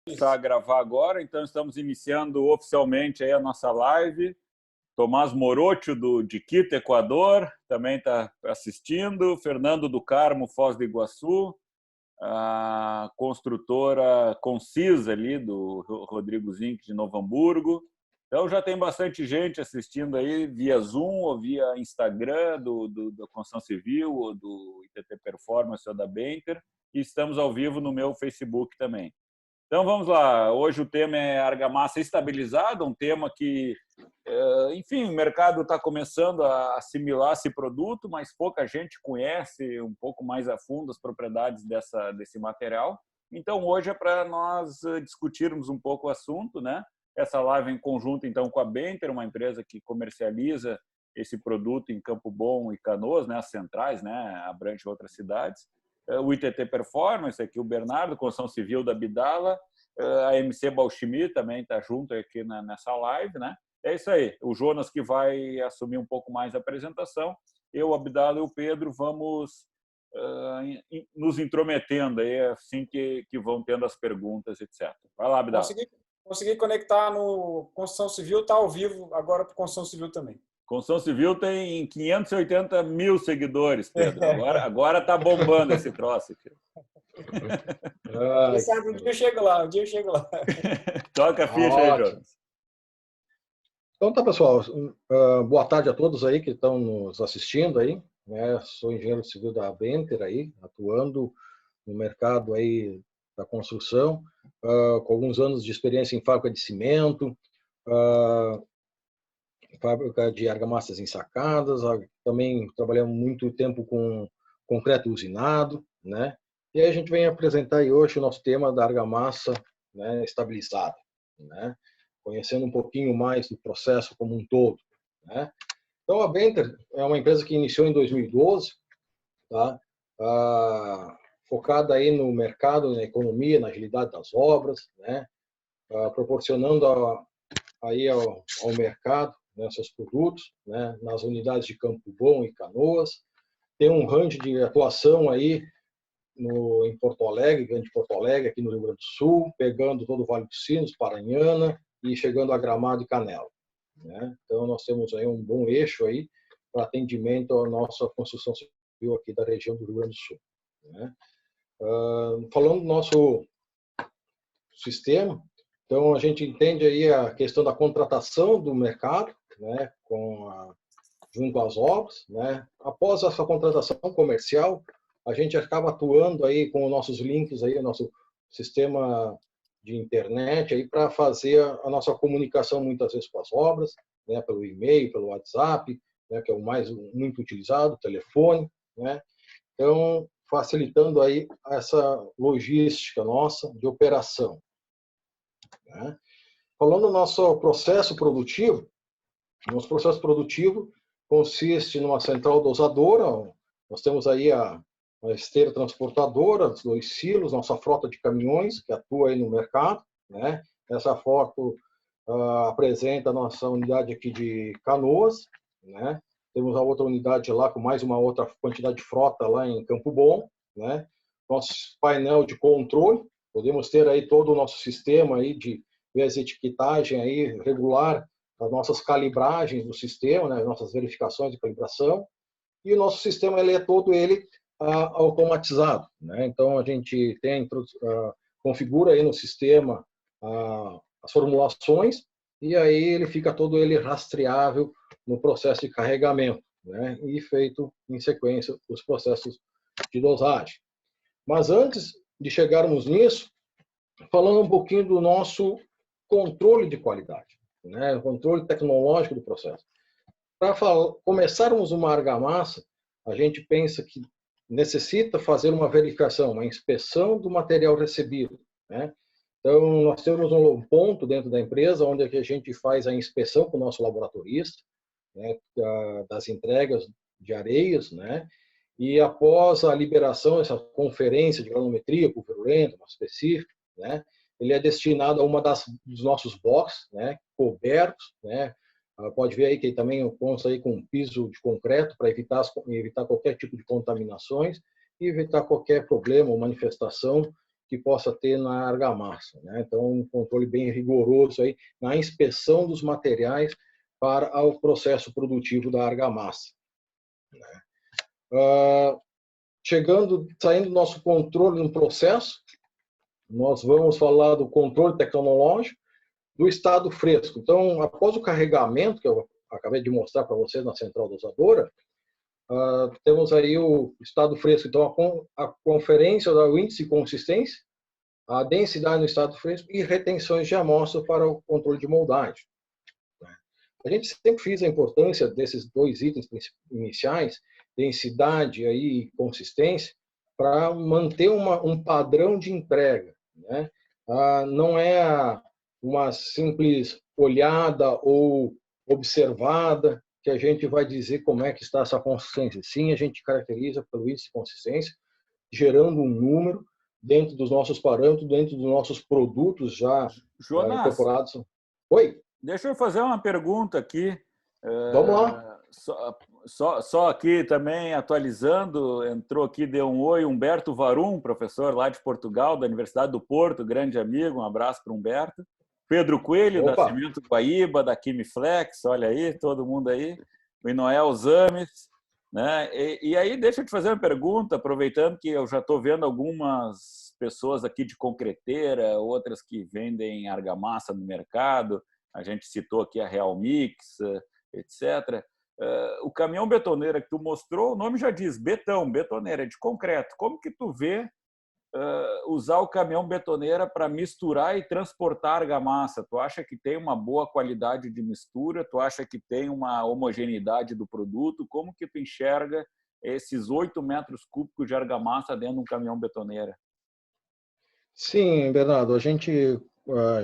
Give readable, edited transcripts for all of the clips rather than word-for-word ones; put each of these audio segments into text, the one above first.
Começar a gravar agora, então estamos iniciando oficialmente aí a nossa live. Tomás Morocho, de Quito, Equador, também está assistindo. Fernando do Carmo, Foz do Iguaçu. A construtora Concisa, ali, do Rodrigo Zinck, de Novo Hamburgo. Então já tem bastante gente assistindo aí via Zoom ou via Instagram da Construção Civil, ou do ITT Performance ou da Banter. E estamos ao vivo no meu Facebook também. Então vamos lá, hoje o tema é argamassa estabilizada, um tema que, enfim, o mercado está começando a assimilar esse produto, mas pouca gente conhece um pouco mais a fundo as propriedades desse material. Então hoje é para nós discutirmos um pouco o assunto, né? Essa live em conjunto então com a Banter, uma empresa que comercializa esse produto em Campo Bom e Canoas, né? As centrais, né? Abrange outras cidades. O ITT Performance, aqui o Bernardo, Construção Civil da Bidala, a MC Balchimi também está junto aqui nessa live, né? É isso aí, o Jonas que vai assumir um pouco mais a apresentação, eu, a Bidala e o Pedro vamos nos intrometendo aí assim que vão tendo as perguntas, etc. Vai lá, Bidala. Consegui conectar no Construção Civil, está ao vivo agora para Construção Civil também. Construção Civil tem 580 mil seguidores, Pedro. Agora está bombando esse troço aqui. Quem sabe um dia eu chego lá, Toca a ficha aí, Jonas. Então tá, pessoal. Boa tarde a todos aí que estão nos assistindo aí. Sou engenheiro civil da Banter aí, atuando no mercado aí da construção, com alguns anos de experiência em fábrica de cimento, fábrica de argamassas ensacadas, também trabalhamos muito tempo com concreto usinado, né? E aí a gente vem apresentar aí hoje o nosso tema da argamassa, né, estabilizada, né? Conhecendo um pouquinho mais do processo como um todo, né? Então a Banter é uma empresa que iniciou em 2012, tá? Focada aí no mercado, na economia, na agilidade das obras, né? Proporcionando aí ao mercado, né, seus produtos, né, nas unidades de Campo Bom e Canoas. Tem um range de atuação aí em Porto Alegre, Grande Porto Alegre, aqui no Rio Grande do Sul, pegando todo o Vale dos Sinos, Paranhana e chegando a Gramado e Canela, né? Então nós temos aí um bom eixo aí para atendimento à nossa construção civil aqui da região do Rio Grande do Sul, né? Falando do nosso sistema, então a gente entende aí a questão da contratação do mercado, né, junto às obras, né? Após essa contratação comercial, a gente acaba atuando aí com os nossos links aí, o nosso sistema de internet aí para fazer a nossa comunicação muitas vezes com as obras, né, pelo e-mail, pelo WhatsApp, né, que é o mais muito utilizado, telefone, né? Então, facilitando aí essa logística nossa de operação, né? Falando do nosso processo produtivo, nosso processo produtivo consiste numa central dosadora. Nós temos aí a esteira transportadora, os 2 silos, nossa frota de caminhões que atua aí no mercado, né? Essa foto apresenta a nossa unidade aqui de Canoas, né? Temos a outra unidade lá com mais uma outra quantidade de frota lá em Campo Bom, né? Nosso painel de controle, podemos ter aí todo o nosso sistema aí de etiquetagem aí regular, as nossas calibragens do sistema, né, nossas verificações de calibração, e o nosso sistema ele é todo ele automatizado, né? Então a gente configura aí no sistema as formulações e aí ele fica todo ele rastreável no processo de carregamento, né? E feito em sequência os processos de dosagem. Mas antes de chegarmos nisso, falando um pouquinho do nosso controle de qualidade, né? O controle tecnológico do processo. Para começarmos uma argamassa, a gente pensa que necessita fazer uma verificação, uma inspeção do material recebido, né? Então, nós temos um ponto dentro da empresa onde a gente faz a inspeção com o nosso laboratorista, né, das entregas de areias, né? E após a liberação, essa conferência de granometria pulverulenta, específica, né? Ele é destinado a uma dos nossos boxes, né, cobertos, né? Pode ver aí que ele também consta aí com piso de concreto para evitar qualquer tipo de contaminações e evitar qualquer problema ou manifestação que possa ter na argamassa, né? Então, um controle bem rigoroso aí na inspeção dos materiais para o processo produtivo da argamassa, né? Saindo do nosso controle no processo, nós vamos falar do controle tecnológico do estado fresco. Então, após o carregamento, que eu acabei de mostrar para vocês na central dosadora, temos aí o estado fresco. Então, a conferência do índice de consistência, a densidade no estado fresco e retenções de amostra para o controle de moldagem. A gente sempre fez a importância desses dois itens iniciais, densidade e consistência, para manter um padrão de entrega, né? Não é uma simples olhada ou observada que a gente vai dizer como é que está essa consistência. Sim, a gente caracteriza pelo índice de consistência, gerando um número dentro dos nossos parâmetros, dentro dos nossos produtos já incorporados. Oi? Deixa eu fazer uma pergunta aqui. Vamos lá. Só aqui também atualizando, entrou aqui, deu um oi, Humberto Varum, professor lá de Portugal, da Universidade do Porto, grande amigo, um abraço para o Humberto. Pedro Coelho, da Cimento Guaíba, da Quimiflex, olha aí, todo mundo aí. O Inoel Zames, né? E aí, deixa eu te fazer uma pergunta, aproveitando que eu já estou vendo algumas pessoas aqui de concreteira, outras que vendem argamassa no mercado, a gente citou aqui a Real Mix, etc. O caminhão betoneira que tu mostrou, o nome já diz, betão, betoneira, é de concreto. Como que tu vê usar o caminhão betoneira para misturar e transportar argamassa? Tu acha que tem uma boa qualidade de mistura? Tu acha que tem uma homogeneidade do produto? Como que tu enxerga esses 8 metros cúbicos de argamassa dentro de um caminhão betoneira? Sim, Bernardo, a gente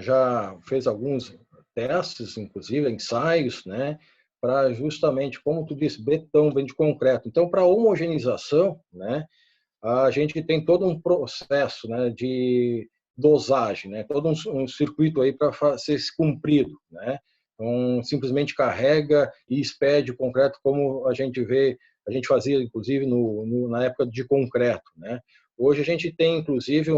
já fez alguns testes, inclusive ensaios, né, para justamente, como tu disse, betão vem de concreto. Então, para homogenização, né, a gente tem todo um processo, né, de dosagem, né, todo um circuito aí para ser cumprido, né. Então, simplesmente carrega e expede o concreto, como a gente fazia, inclusive, na época de concreto, né. Hoje a gente tem, inclusive,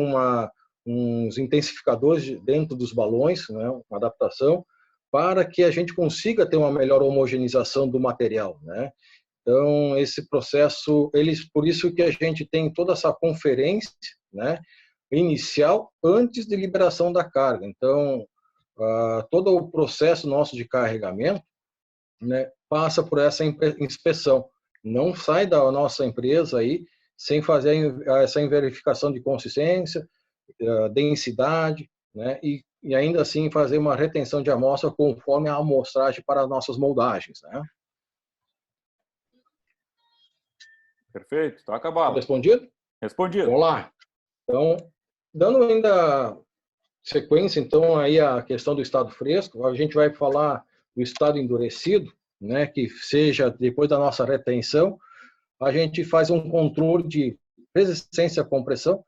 uns intensificadores dentro dos balões, né, uma adaptação, para que a gente consiga ter uma melhor homogeneização do material, né? Então, esse processo, por isso que a gente tem toda essa conferência, né, inicial antes de liberação da carga. Então, todo o processo nosso de carregamento, né, passa por essa inspeção. Não sai da nossa empresa aí sem fazer essa verificação de consistência, densidade, né, e ainda assim fazer uma retenção de amostra conforme a amostragem para as nossas moldagens, né? Perfeito, está acabado. Respondido? Respondido. Vamos lá. Então, dando ainda sequência, então, aí a questão do estado fresco, a gente vai falar do estado endurecido, né, que seja depois da nossa retenção, a gente faz um controle de resistência à compressão,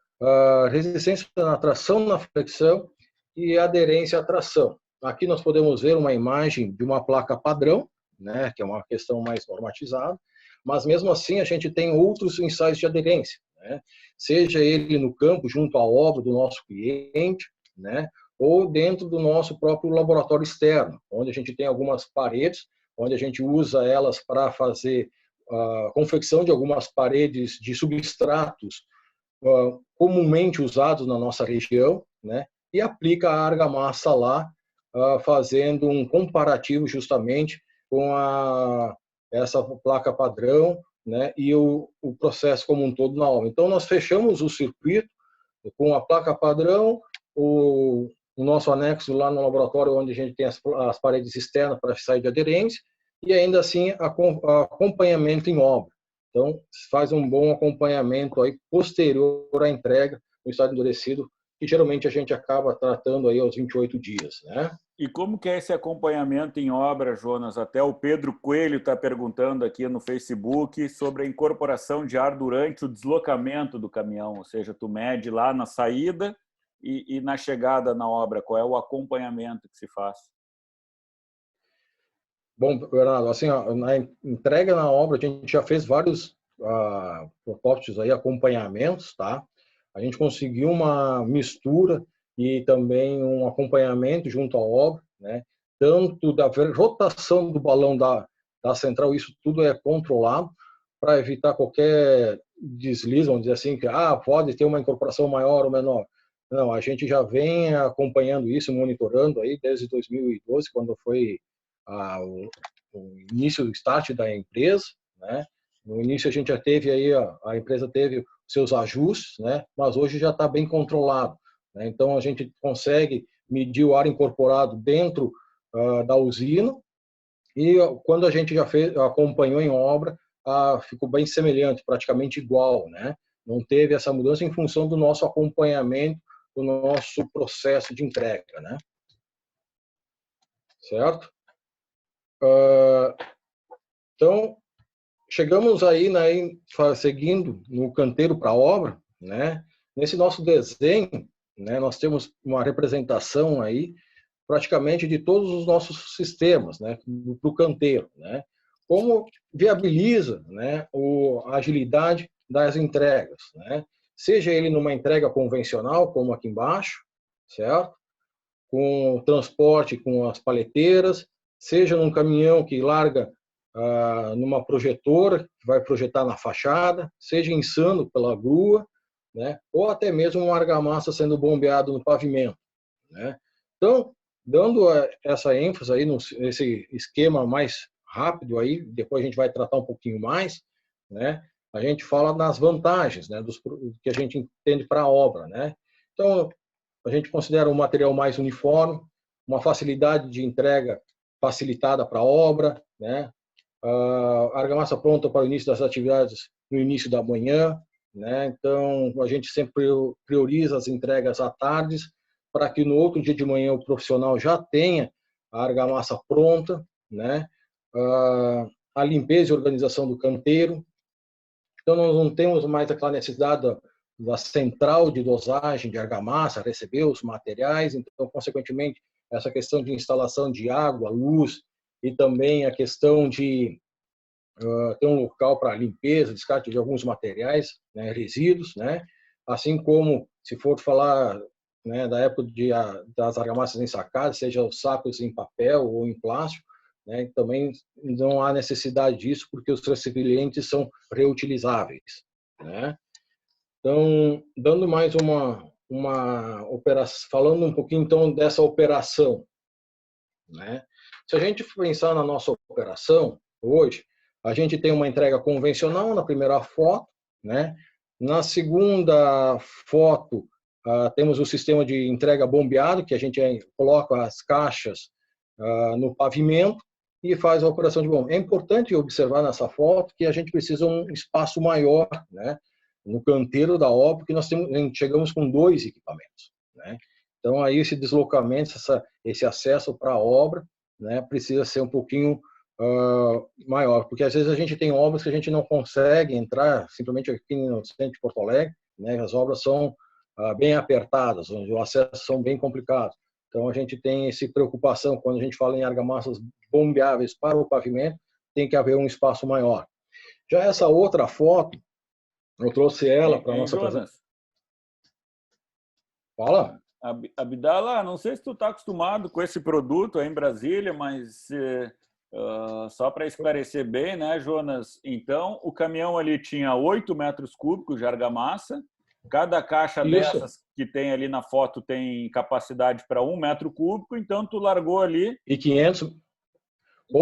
resistência na tração, na flexão e aderência à tração. Aqui nós podemos ver uma imagem de uma placa padrão, né, que é uma questão mais normatizada, mas mesmo assim a gente tem outros ensaios de aderência, né, seja ele no campo, junto à obra do nosso cliente, né, ou dentro do nosso próprio laboratório externo, onde a gente tem algumas paredes, onde a gente usa elas para fazer a confecção de algumas paredes de substratos comumente usados na nossa região, né, e aplica a argamassa lá, fazendo um comparativo justamente com essa placa padrão, né, e o processo como um todo na obra. Então, nós fechamos o circuito com a placa padrão, o nosso anexo lá no laboratório, onde a gente tem as paredes externas para sair de aderência, e ainda assim acompanhamento em obra. Então, faz um bom acompanhamento aí posterior à entrega no estado endurecido, que geralmente a gente acaba tratando aí aos 28 dias, né? E como que é esse acompanhamento em obra, Jonas? Até o Pedro Coelho está perguntando aqui no Facebook sobre a incorporação de ar durante o deslocamento do caminhão, ou seja, tu mede lá na saída e na chegada na obra, qual é o acompanhamento que se faz? Bom, Bernardo, assim, na entrega na obra, a gente já fez vários protótipos aí, acompanhamentos, tá? a gente conseguiu uma mistura e também um acompanhamento junto à obra, né? Tanto da rotação do balão da central, isso tudo é controlado para evitar qualquer deslize, vamos dizer assim, que pode ter uma incorporação maior ou menor. Não, a gente já vem acompanhando isso, monitorando aí desde 2012, quando foi o início do start da empresa, né? No início a gente já teve aí, a empresa teve seus ajustes, né? Mas hoje já está bem controlado, né? Então a gente consegue medir o ar incorporado dentro da usina e quando a gente já acompanhou em obra, ficou bem semelhante, praticamente igual, né? Não teve essa mudança em função do nosso acompanhamento, do nosso processo de entrega, né? Certo? Então, chegamos aí, né, seguindo no canteiro para a obra, né? Nesse nosso desenho, né, nós temos uma representação aí praticamente de todos os nossos sistemas, né, para o canteiro, né? Como viabiliza, né, a agilidade das entregas, né? Seja ele numa entrega convencional, como aqui embaixo, certo? Com o transporte com as paleteiras, seja num caminhão que larga numa projetora, que vai projetar na fachada, seja insano pela grua, né? Ou até mesmo uma argamassa sendo bombeado no pavimento, né? Então, dando essa ênfase aí nesse esquema mais rápido aí, depois a gente vai tratar um pouquinho mais, né? A gente fala das vantagens, né, que a gente entende para a obra, né? Então, a gente considera um material mais uniforme, uma facilidade de entrega facilitada para a obra, né? A argamassa pronta para o início das atividades no início da manhã, né? Então, a gente sempre prioriza as entregas à tardes, para que no outro dia de manhã o profissional já tenha a argamassa pronta, né? A limpeza e organização do canteiro. Então, nós não temos mais aquela necessidade da central de dosagem de argamassa, receber os materiais. Então, consequentemente, essa questão de instalação de água, luz e também a questão de ter um local para limpeza, descarte de alguns materiais, né, resíduos, né? Assim como, se for falar, né, da época das argamassas ensacadas, seja os sacos em papel ou em plástico, né, também não há necessidade disso, porque os recipientes são reutilizáveis, né? Então, dando mais uma operação, falando um pouquinho então dessa operação, né? Se a gente pensar na nossa operação hoje, a gente tem uma entrega convencional na primeira foto, né? Na segunda foto, temos o sistema de entrega bombeado, que a gente coloca as caixas no pavimento e faz a operação de bomba. É importante observar nessa foto que a gente precisa de um espaço maior, né, no canteiro da obra, porque chegamos com 2 equipamentos, né? Então, aí esse deslocamento, esse acesso para a obra, né, precisa ser um pouquinho maior, porque às vezes a gente tem obras que a gente não consegue entrar, simplesmente aqui no centro de Porto Alegre, né, as obras são bem apertadas, onde o acesso são bem complicados. Então, a gente tem essa preocupação, quando a gente fala em argamassas bombeáveis para o pavimento, tem que haver um espaço maior. Já essa outra foto, eu trouxe ela para a nossa apresentação. Fala. Abdala, não sei se tu está acostumado com esse produto aí em Brasília, mas só para esclarecer bem, né, Jonas? Então, o caminhão ali tinha 8 metros cúbicos de argamassa. Cada caixa dessas que tem ali na foto tem capacidade para 1 metro cúbico, então tu largou ali... E 500...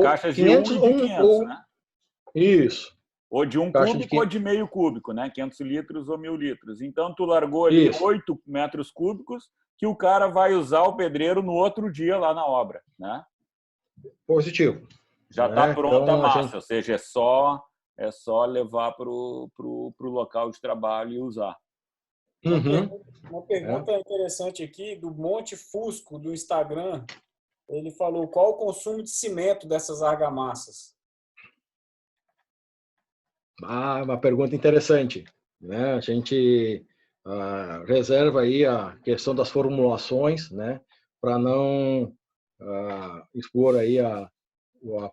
Caixas 500 de 1 e de 500, né? Isso. Ou de 1 cúbico ou de meio cúbico, né? 500 litros ou 1.000 litros. Então, tu largou ali 8 metros cúbicos que o cara vai usar o pedreiro no outro dia lá na obra, né? Positivo. Já está pronta a massa, ou seja, é só levar para o local de trabalho e usar. Uma pergunta interessante aqui do Monte Fusco, do Instagram. Ele falou, qual o consumo de cimento dessas argamassas? Uma pergunta interessante, né? A gente reserva aí a questão das formulações, né? Para não expor aí a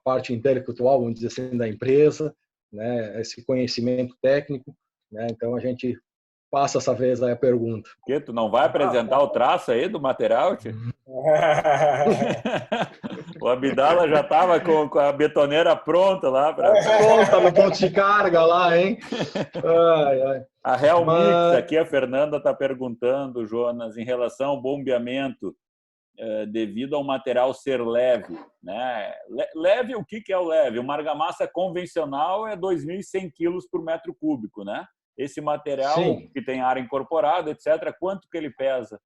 parte intelectual, vamos dizer assim, da empresa, né? Esse conhecimento técnico, né? Então a gente passa essa vez aí a pergunta. Que tu não vai apresentar o traço aí do material, tio? O Abdala já estava com a betoneira pronta lá para Pronta no ponto de carga lá, hein? Ai, ai. a Real Mix. Aqui a Fernanda está perguntando, Jonas, em relação ao bombeamento, devido ao material ser leve, né? Leve, o que é o leve? Uma argamassa convencional é 2.100 quilos por metro cúbico, né? Esse material Sim. que tem ar incorporado, etc., quanto que ele pesa?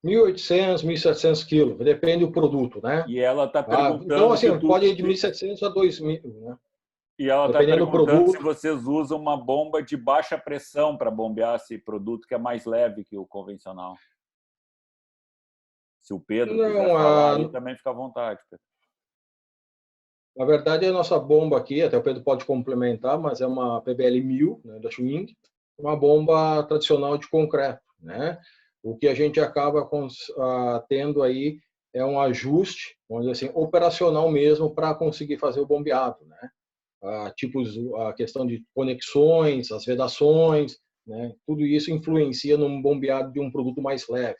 1.800, 1.700 quilos, depende do produto, né? E ela está perguntando... Então, assim, pode ir de 1.700 a 2.000, né? E ela está Dependendo do perguntando produto. se vocês usam uma bomba de baixa pressão para bombear esse produto que é mais leve que o convencional. Se o Pedro quiser falar, aí também fica à vontade, Pedro. Na verdade, a nossa bomba aqui, até o Pedro pode complementar, mas é uma PBL 1000, né, da Schwing, uma bomba tradicional de concreto, né? O que a gente acaba tendo aí é um ajuste, vamos dizer assim, operacional mesmo para conseguir fazer o bombeado, né? A questão de conexões, as vedações, né? Tudo isso influencia no bombeado de um produto mais leve.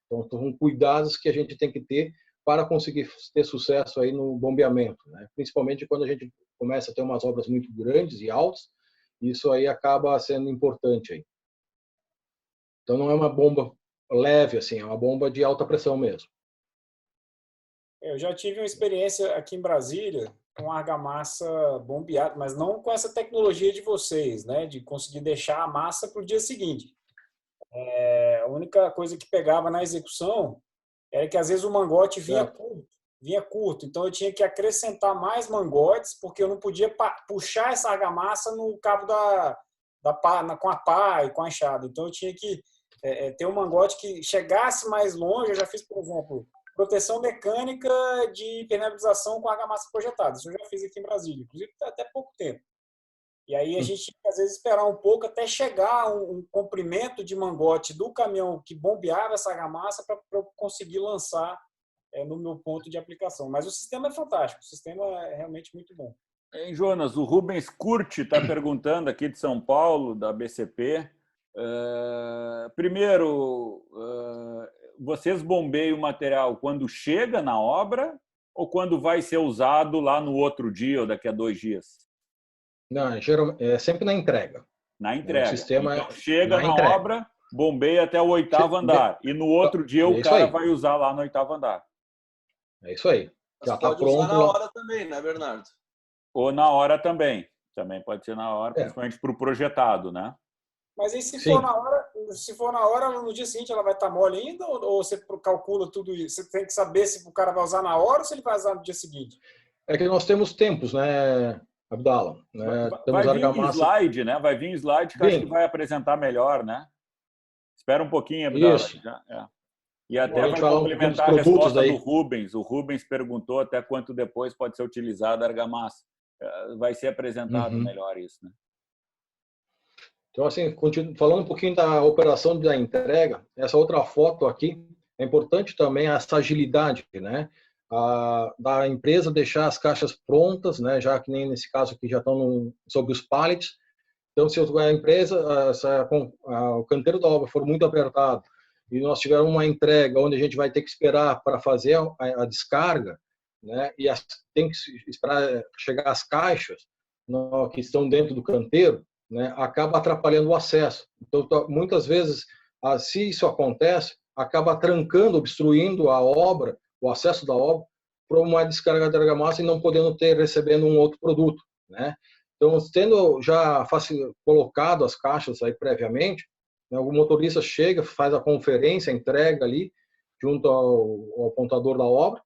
Então, são cuidados que a gente tem que ter para conseguir ter sucesso aí no bombeamento, né? Principalmente quando a gente começa a ter umas obras muito grandes e altas, isso aí acaba sendo importante aí. Então, não é uma bomba leve, assim, é uma bomba de alta pressão mesmo. Eu já tive uma experiência aqui em Brasília com argamassa bombeada, mas não com essa tecnologia de vocês, né? De conseguir deixar a massa para o dia seguinte. A única coisa que pegava na execução era que às vezes o mangote vinha curto, então eu tinha que acrescentar mais mangotes, porque eu não podia puxar essa argamassa no cabo da pá, com a pá e com a enxada. Então eu tinha que ter um mangote que chegasse mais longe. Eu já fiz, por exemplo, proteção mecânica de impermeabilização com argamassa projetada. Isso eu já fiz aqui em Brasília, inclusive até pouco tempo. E aí a gente tinha que, às vezes, esperar um pouco até chegar um comprimento de mangote do caminhão que bombeava essa argamassa para eu conseguir lançar no meu ponto de aplicação. Mas o sistema é fantástico, o sistema é realmente muito bom. Hein, Jonas, o Rubens Curti está perguntando aqui de São Paulo, da BCP. Primeiro, vocês bombeiam o material quando chega na obra ou quando vai ser usado lá no outro dia ou daqui a 2 dias? Não, é sempre na entrega. Na entrega. O sistema então, chega na entrega. obra, bombeia até o 8º andar. E no outro dia o cara vai usar lá no 8º andar. É isso aí. Já está pronto. Usar na hora também, né, Bernardo? Ou na hora também. Também pode ser na hora, principalmente para o projetado, né? Mas aí se for na hora, no dia seguinte ela vai estar mole ainda? Ou você calcula tudo isso? Você tem que saber se o cara vai usar na hora ou se ele vai usar no dia seguinte? É que nós temos tempos, né, Abdala? Né? Vai vir slide, né? Vai vir slide que acho que vai apresentar melhor, né? Espera um pouquinho, Abdala. Isso. E até vai complementar a resposta do Rubens. O Rubens perguntou até quanto depois pode ser utilizada a argamassa. Vai ser apresentado melhor isso, né? Então, assim, falando um pouquinho da operação da entrega, essa outra foto aqui, é importante também essa agilidade, né? Da empresa deixar as caixas prontas, né? Já que nem nesse caso aqui já estão sobre os pallets. Então, se a empresa, o canteiro da obra for muito apertado e nós tivermos uma entrega onde a gente vai ter que esperar para fazer a descarga, né? E tem que esperar chegar as caixas que estão dentro do canteiro, né? Acaba atrapalhando o acesso. Então, muitas vezes, se isso acontece, acaba trancando, obstruindo a obra, o acesso da obra, para uma descarga de argamassa e não podendo recebendo um outro produto, né? Então, tendo já colocado as caixas aí previamente, né, o motorista chega, faz a conferência, entrega ali junto ao apontador da obra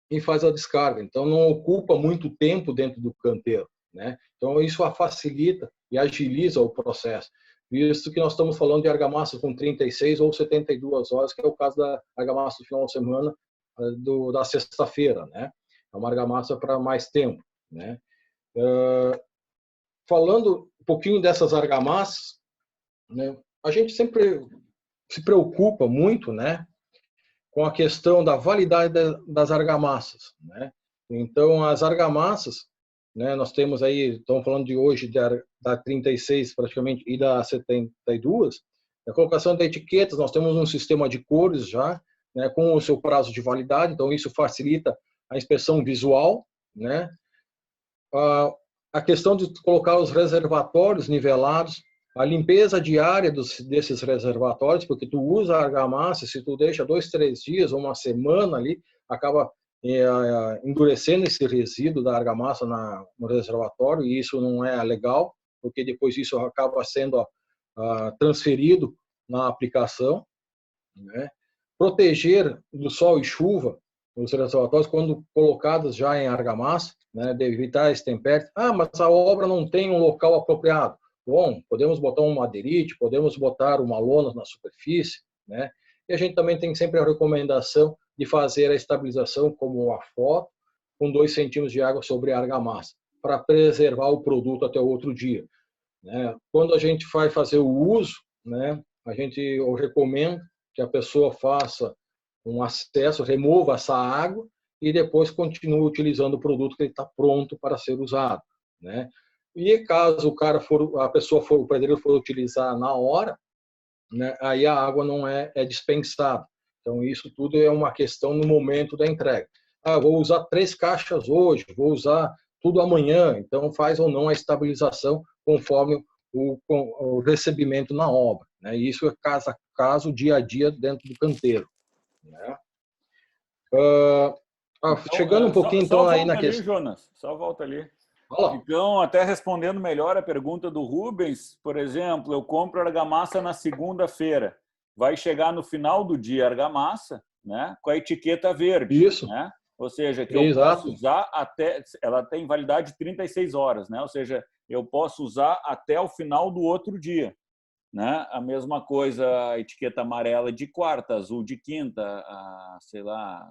e faz a descarga. Então, não ocupa muito tempo dentro do canteiro, né? Então, isso facilita e agiliza o processo. Visto que nós estamos falando de argamassa com 36 ou 72 horas, que é o caso da argamassa do final de semana da sexta-feira, né? É uma argamassa para mais tempo, né? Falando um pouquinho dessas argamassas, né? A gente sempre se preocupa muito, né, com a questão da validade das argamassas, né? Então, as argamassas, né? Nós temos aí, estamos falando de hoje da 36 praticamente e da 72. A colocação de etiquetas, nós temos um sistema de cores já, né, com o seu prazo de validade, então isso facilita a inspeção visual, né? A questão de colocar os reservatórios nivelados, a limpeza diária desses reservatórios, porque tu usa a argamassa, se tu deixa 2, 3 dias ou uma semana ali, acaba endurecendo esse resíduo da argamassa no reservatório, e isso não é legal, porque depois isso acaba sendo transferido na aplicação, né? Proteger do sol e chuva os reservatórios quando colocados já em argamassa, né, de evitar extempéries. Mas a obra não tem um local apropriado. Bom, podemos botar um madeirite, podemos botar uma lona na superfície, né? E a gente também tem sempre a recomendação de fazer a estabilização, como a foto, com 2 centímetros de água sobre a argamassa, para preservar o produto até o outro dia, né? Quando a gente vai fazer o uso, né, eu recomendo que a pessoa faça um acesso, remova essa água e depois continue utilizando o produto que está pronto para ser usado, né? E caso o pedreiro for utilizar na hora, né, aí a água não é dispensada. Então isso tudo é uma questão no momento da entrega. Vou usar 3 caixas hoje, vou usar tudo amanhã, então faz ou não a estabilização conforme o recebimento na obra, né? E isso é caso a caso, dia a dia dentro do canteiro, né? Chegando um pouquinho então aí na questão. Jonas, só volta ali. Olá. Então, até respondendo melhor a pergunta do Rubens, por exemplo, eu compro argamassa na segunda-feira, vai chegar no final do dia a argamassa, né, com a etiqueta verde. Isso. Né? Ou seja, que eu posso usar ela tem validade de 36 horas, né? Ou seja, eu posso usar até o final do outro dia. Né? A mesma coisa, a etiqueta amarela de quarta, azul de quinta, sei lá,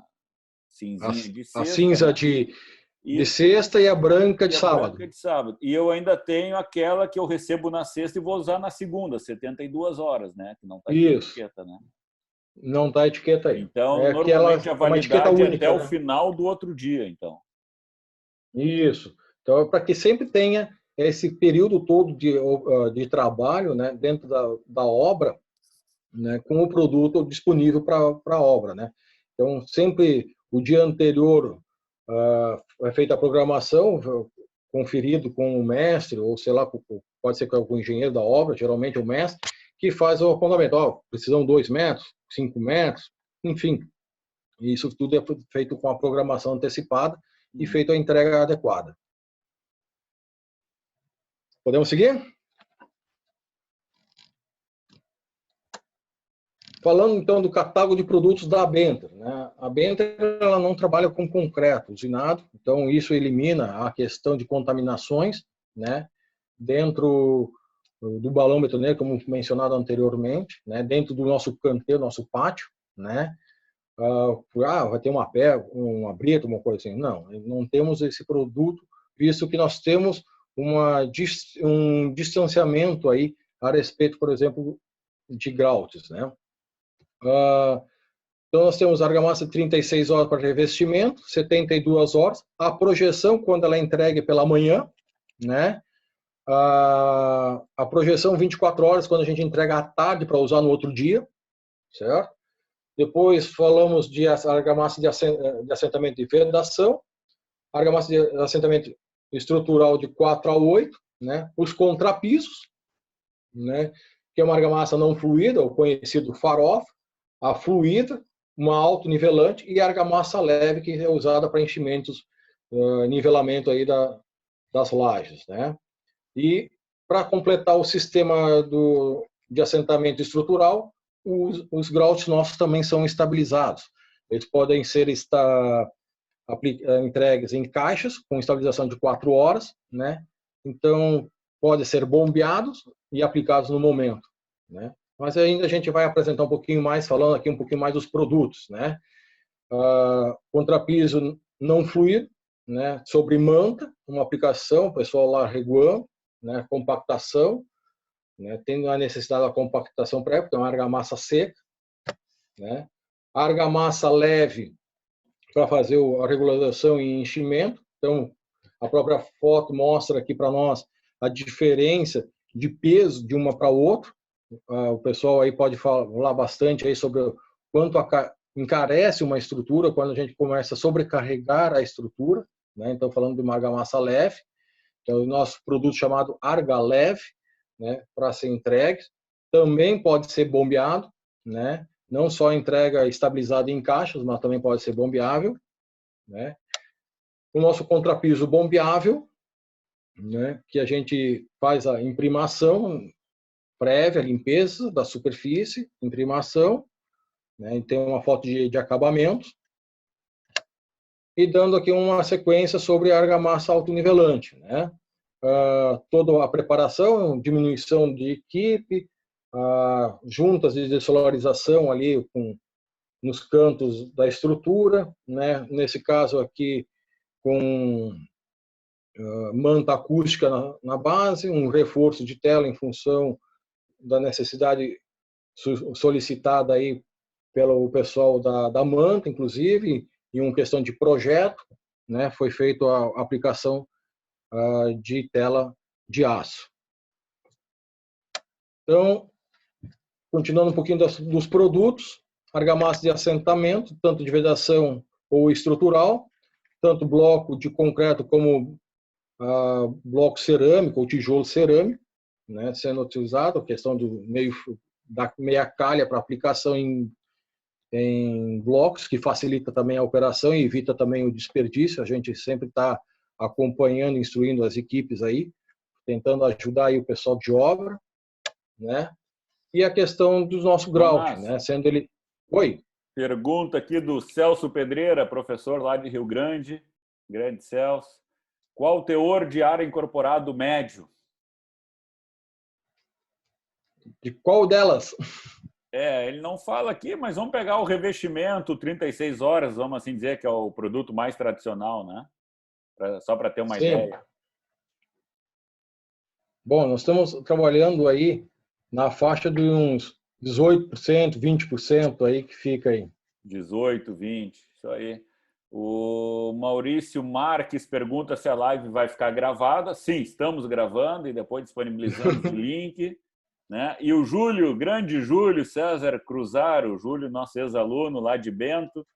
cinzinha de sexta. A cinza, né? De sexta e a branca de sábado. E eu ainda tenho aquela que eu recebo na sexta e vou usar na segunda, 72 horas, né? Que não está aqui a etiqueta, né? Não está a etiqueta aí. Então, normalmente a validade única, até o final do outro dia, então. Isso. Então, para que sempre tenha esse período todo de trabalho, né, dentro da obra, né, com o produto disponível para a obra, né? Então, sempre o dia anterior é feita a programação, conferido com o mestre, ou sei lá, pode ser com o engenheiro da obra, geralmente o mestre, que faz o apontamento. Precisam 2 metros, 5 metros, enfim. Isso tudo é feito com a programação antecipada e feito a entrega adequada. Podemos seguir? Falando então do catálogo de produtos da Benter, né? A Benter ela não trabalha com concreto usinado, então isso elimina a questão de contaminações, né? Dentro do balômetro, né? Como mencionado anteriormente, né? Dentro do nosso canteiro, nosso pátio, né? Vai ter uma brita, uma coisa assim. Não temos esse produto, visto que nós temos um distanciamento aí a respeito, por exemplo, de grautes, né? Então, nós temos argamassa 36 horas para revestimento, 72 horas. A projeção, quando ela é entregue pela manhã, né? A projeção 24 horas, quando a gente entrega à tarde para usar no outro dia, certo? Depois falamos de argamassa de assentamento de vedação, argamassa de assentamento estrutural de 4 a 8, né? Os contrapisos, né? Que é uma argamassa não fluida, o conhecido farofa, a fluida, uma autonivelante e a argamassa leve, que é usada para enchimentos, nivelamento aí das lajes, né? E para completar o sistema de assentamento estrutural, os grautes nossos também são estabilizados. Eles podem ser entregues em caixas com estabilização de 4 horas, né? Então, podem ser bombeados e aplicados no momento, né? Mas ainda a gente vai apresentar um pouquinho mais, falando aqui um pouquinho mais dos produtos, né? Contrapiso não fluido, né? Sobre manta, uma aplicação, o pessoal lá reguando, né? Compactação, né? Tendo a necessidade da compactação prévia, então argamassa seca, né? A argamassa leve para fazer a regularização e enchimento, então A própria foto mostra aqui para nós a diferença de peso de uma para outra. O pessoal aí pode falar bastante aí sobre o quanto encarece uma estrutura quando a gente começa a sobrecarregar a estrutura, né? Então, falando de uma argamassa leve, que é o nosso produto chamado Arga Leve, né? Para ser entregue. Também pode ser bombeado, né? Não só entrega estabilizada em caixas, mas também pode ser bombeável, né? O nosso contrapiso bombeável, né? Que a gente faz a imprimação prévia, limpeza da superfície, imprimação, né? Tem uma foto de acabamento e dando aqui uma sequência sobre a argamassa autonivelante, né? Toda a preparação, diminuição de equipe, juntas de dessolarização ali nos cantos da estrutura, né? Nesse caso aqui com manta acústica na base, um reforço de tela em função da necessidade solicitada aí pelo pessoal da manta, inclusive, em uma questão de projeto, né? Foi feita a aplicação de tela de aço. Então, continuando um pouquinho dos produtos, argamassa de assentamento, tanto de vedação ou estrutural, tanto bloco de concreto como bloco cerâmico ou tijolo cerâmico, né, sendo utilizado, a questão da meia calha para aplicação em blocos, que facilita também a operação e evita também o desperdício. A gente sempre está acompanhando, instruindo as equipes aí, tentando ajudar aí o pessoal de obra, né? E a questão do nosso grout, né? Sendo ele... Oi? Pergunta aqui do Celso Pedreira, professor lá de Rio Grande, grande Celso. Qual o teor de ar incorporado médio? De qual delas? Ele não fala aqui, mas vamos pegar o revestimento 36 horas, vamos assim dizer, que é o produto mais tradicional, né? Só para ter uma ideia. Bom, nós estamos trabalhando aí na faixa de uns 18%, 20% aí que fica aí. 18, 20, isso aí. O Maurício Marques pergunta se a live vai ficar gravada. Sim, estamos gravando e depois disponibilizamos o link. Né? E o Júlio, grande Júlio César Cruzaro, o Júlio, nosso ex-aluno lá de Bento.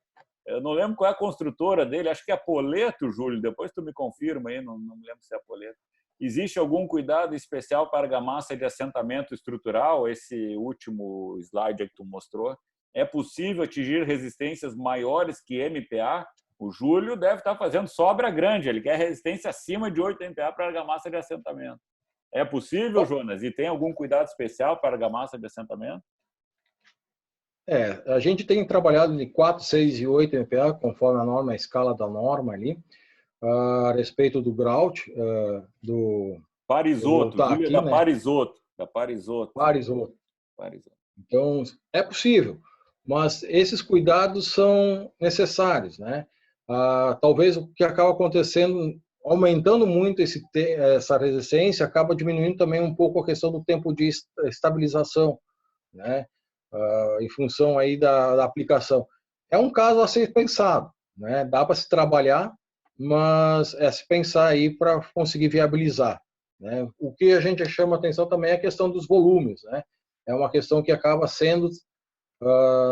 Eu não lembro qual é a construtora dele, acho que é a Poleto, Júlio. Depois tu me confirma aí, não me lembro se é a Poleto. Existe algum cuidado especial para argamassa de assentamento estrutural? Esse último slide que tu mostrou. É possível atingir resistências maiores que MPa? O Júlio deve estar fazendo sobra grande, ele quer resistência acima de 8 MPa para argamassa de assentamento. É possível, Jonas? E tem algum cuidado especial para argamassa de assentamento? A gente tem trabalhado de 4, 6 e 8 MPa, conforme a norma, a escala da norma ali, a respeito do grout, do... Parisoto, Júlio, aqui, da Parisoto. Da Parisoto. Parisoto. Então, é possível, mas esses cuidados são necessários, né? Talvez o que acaba acontecendo, aumentando muito essa resistência, acaba diminuindo também um pouco a questão do tempo de estabilização, né? Em função aí da aplicação. É um caso a ser pensado, né? Dá para se trabalhar, mas é se pensar aí para conseguir viabilizar, né? O que a gente chama atenção também é a questão dos volumes, né? É uma questão que acaba sendo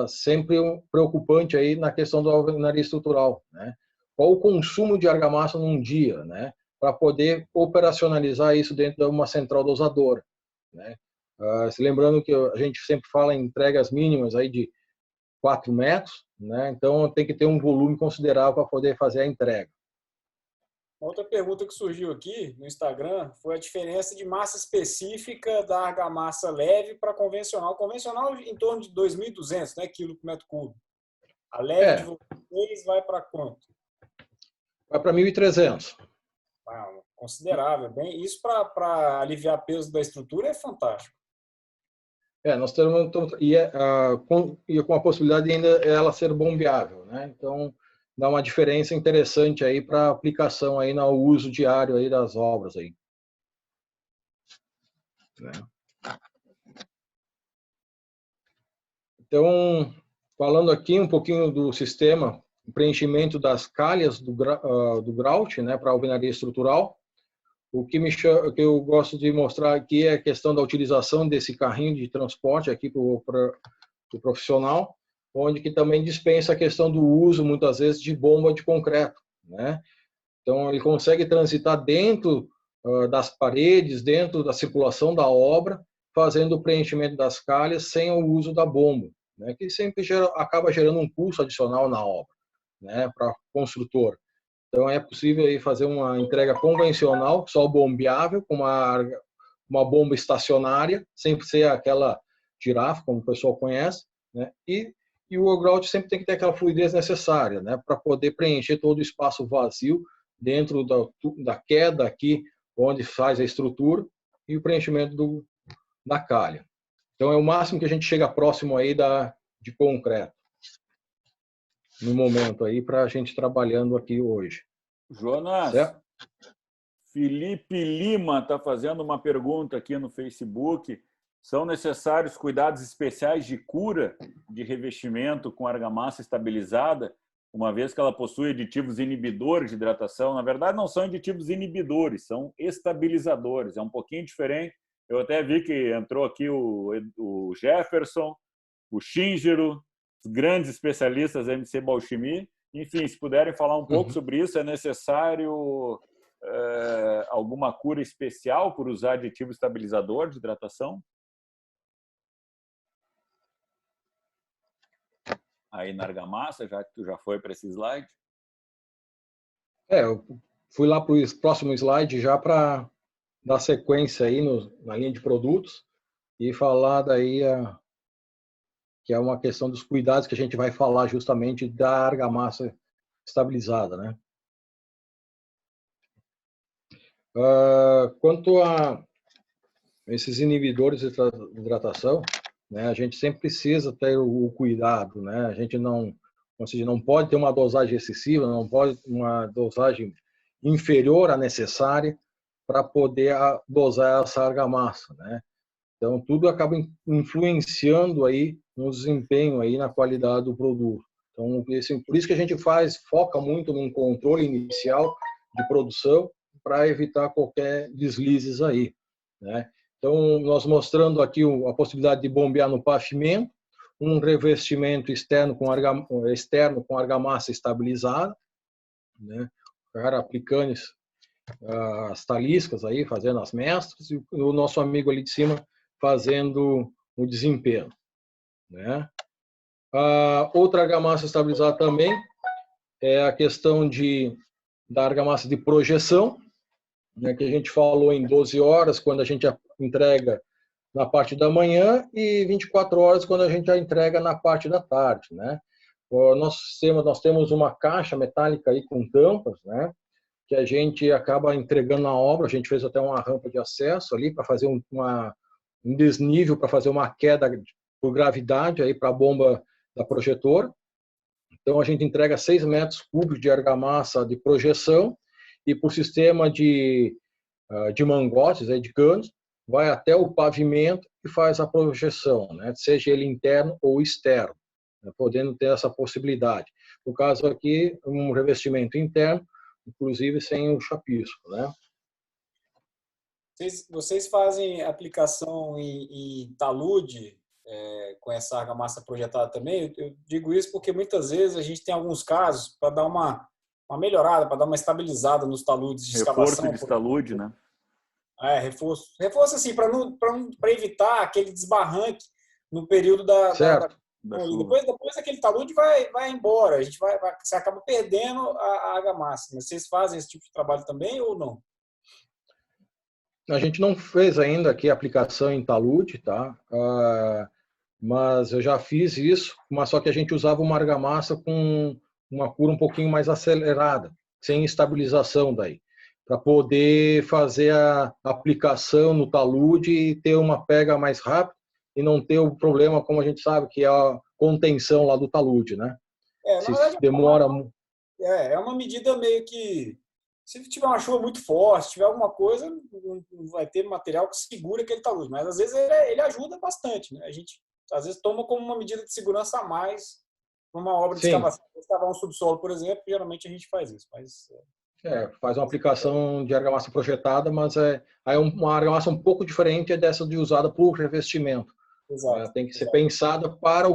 sempre preocupante aí na questão da alvenaria estrutural, né? Qual o consumo de argamassa num dia, né? Para poder operacionalizar isso dentro de uma central dosadora, né? Se lembrando que a gente sempre fala em entregas mínimas aí de 4 metros, né? Então tem que ter um volume considerável para poder fazer a entrega. Outra pergunta que surgiu aqui no Instagram foi a diferença de massa específica da argamassa leve para convencional. Convencional em torno de 2.200, né, quilo por metro cúbico. A leve de vocês vai para quanto? Vai para 1.300. Considerável. Bem, isso para aliviar peso da estrutura é fantástico. Nós estamos com a possibilidade de ainda ela ser bombeável, né? Então dá uma diferença interessante aí para aplicação aí no uso diário aí das obras aí. Né? Então, falando aqui um pouquinho do sistema preenchimento das calhas do grout, né, para alvenaria estrutural. O que eu gosto de mostrar aqui é a questão da utilização desse carrinho de transporte aqui para o profissional, onde que também dispensa a questão do uso, muitas vezes, de bomba de concreto, né? Então, ele consegue transitar dentro das paredes, dentro da circulação da obra, fazendo o preenchimento das calhas sem o uso da bomba, né? Que sempre acaba gerando um custo adicional na obra, né, para o construtor. Então, é possível aí fazer uma entrega convencional, só bombeável, com uma bomba estacionária, sem ser aquela girafa, como o pessoal conhece, né? E o grout sempre tem que ter aquela fluidez necessária, né, para poder preencher todo o espaço vazio dentro da queda aqui, onde faz a estrutura, e o preenchimento da calha. Então, é o máximo que a gente chega próximo aí de concreto no momento aí, para a gente trabalhando aqui hoje. Jonas, certo? Felipe Lima está fazendo uma pergunta aqui no Facebook. São necessários cuidados especiais de cura de revestimento com argamassa estabilizada, uma vez que ela possui aditivos inibidores de hidratação? Na verdade, não são aditivos inibidores, são estabilizadores. É um pouquinho diferente. Eu até vi que entrou aqui o Jefferson, o Shingiro, os grandes especialistas da MC Bauchimie. Enfim, se puderem falar um pouco sobre isso, é necessário alguma cura especial por usar aditivo estabilizador de hidratação? Aí na argamassa, já que tu já foi para esse slide? Eu fui lá para o próximo slide já para dar sequência aí na linha de produtos e falar daí que é uma questão dos cuidados que a gente vai falar justamente da argamassa estabilizada, né? Quanto a esses inibidores de hidratação, né, a gente sempre precisa ter o cuidado, né? A gente não pode ter uma dosagem excessiva, não pode uma dosagem inferior à necessária para poder dosar essa argamassa, né? Então, tudo acaba influenciando aí no desempenho aí na qualidade do produto. Então, por isso que a gente foca muito num controle inicial de produção para evitar qualquer deslizes aí, né? Então, nós mostrando aqui a possibilidade de bombear no pavimento, um revestimento externo com argamassa estabilizada, né? O cara aplicando as taliscas aí, fazendo as mestras, e o nosso amigo ali de cima fazendo o desempenho, né? Outra argamassa estabilizada também é a questão da argamassa de projeção, né, que a gente falou em 12 horas, quando a gente entrega na parte da manhã, e 24 horas, quando a gente a entrega na parte da tarde, né? Nós temos uma caixa metálica aí com tampas, né, que a gente acaba entregando na obra. A gente fez até uma rampa de acesso ali para fazer um desnível, para fazer uma queda por gravidade aí para a bomba da projetora. Então, a gente entrega 6 metros cúbicos de argamassa de projeção, e por sistema de mangotes, de canos, vai até o pavimento e faz a projeção, né? Seja ele interno ou externo, né? Podendo ter essa possibilidade. No caso aqui, um revestimento interno, inclusive sem o chapisco, né? Vocês fazem aplicação em talude com essa argamassa projetada também? Eu digo isso porque muitas vezes a gente tem alguns casos para dar uma melhorada, para dar uma estabilizada nos taludes de escavação. Reforço de talude, né? Reforço. Reforço assim, para evitar aquele desbarranque no período certo. Depois aquele talude vai embora, você acaba perdendo a argamassa. Vocês fazem esse tipo de trabalho também ou não? A gente não fez ainda aqui a aplicação em talude, tá? Mas eu já fiz isso, mas só que a gente usava uma argamassa com uma cura um pouquinho mais acelerada, sem estabilização daí, para poder fazer a aplicação no talude e ter uma pega mais rápida e não ter o problema, como a gente sabe, que é a contenção lá do talude, né? Na verdade, demora... É uma medida meio que... Se tiver uma chuva muito forte, se tiver alguma coisa, não vai ter material que segure aquele talude. Mas, às vezes, ele ajuda bastante, né? A gente, às vezes, toma como uma medida de segurança a mais uma obra de Sim. escavação, escavar um subsolo, por exemplo, geralmente a gente faz isso, mas Faz uma aplicação de argamassa projetada, mas aí uma argamassa um pouco diferente dessa de usada para o revestimento. exato, Tem que ser exato, pensada para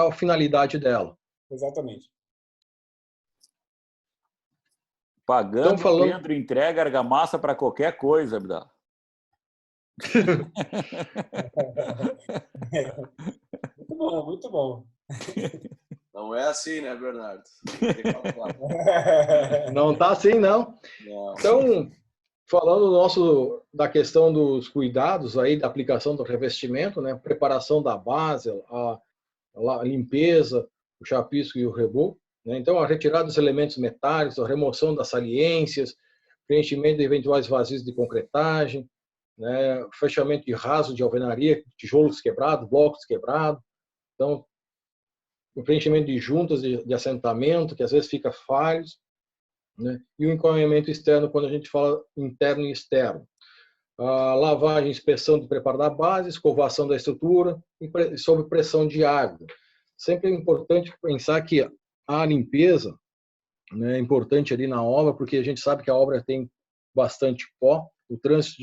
a finalidade dela. exatamente. Pagando, Então, falando... Pedro entrega argamassa para qualquer coisa, Abdala. Muito bom, muito bom. Não é assim, né, Bernardo? Não está assim, não. Não. Então, falando da questão dos cuidados aí da aplicação do revestimento, né, preparação da base, a limpeza, o chapisco e o reboco, né? Então, a retirada dos elementos metálicos, a remoção das saliências, preenchimento de eventuais vazios de concretagem, né, fechamento de raso de alvenaria, tijolos quebrados, blocos quebrados. Então, o preenchimento de juntas de assentamento, que às vezes fica falhos, né? E o encaminhamento externo, quando a gente fala interno e externo. A lavagem, inspeção de preparo da base, escovação da estrutura e sob pressão de água. Sempre é importante pensar que a limpeza, né, é importante ali na obra, porque a gente sabe que a obra tem bastante pó, o trânsito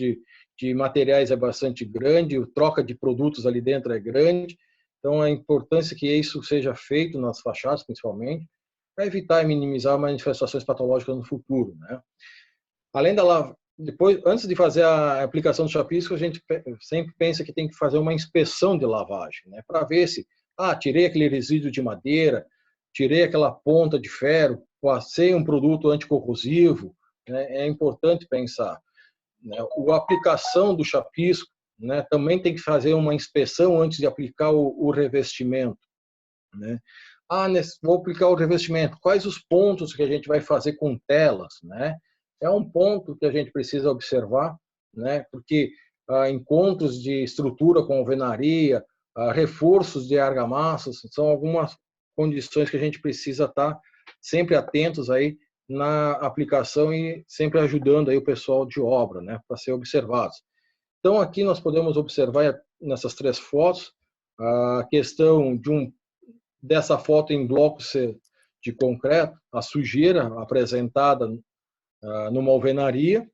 de materiais é bastante grande, a troca de produtos ali dentro é grande. Então, a importância que isso seja feito nas fachadas, principalmente, para evitar e minimizar manifestações patológicas no futuro, né? Além da depois, antes de fazer a aplicação do chapisco, a gente sempre pensa que tem que fazer uma inspeção de lavagem, né? Para ver se, tirei aquele resíduo de madeira, tirei aquela ponta de ferro, passei um produto anticorrosivo, né? É importante pensar, né? A aplicação do chapisco, né, também tem que fazer uma inspeção antes de aplicar o revestimento, né? Vou aplicar o revestimento. Quais os pontos que a gente vai fazer com telas, né? É um ponto que a gente precisa observar, né? Porque encontros de estrutura com alvenaria, reforços de argamassas, são algumas condições que a gente precisa estar sempre atentos aí na aplicação e sempre ajudando aí o pessoal de obra, né, para ser observados. Então, aqui nós podemos observar nessas 3 fotos a questão dessa foto em blocos de concreto, a sujeira apresentada numa alvenaria.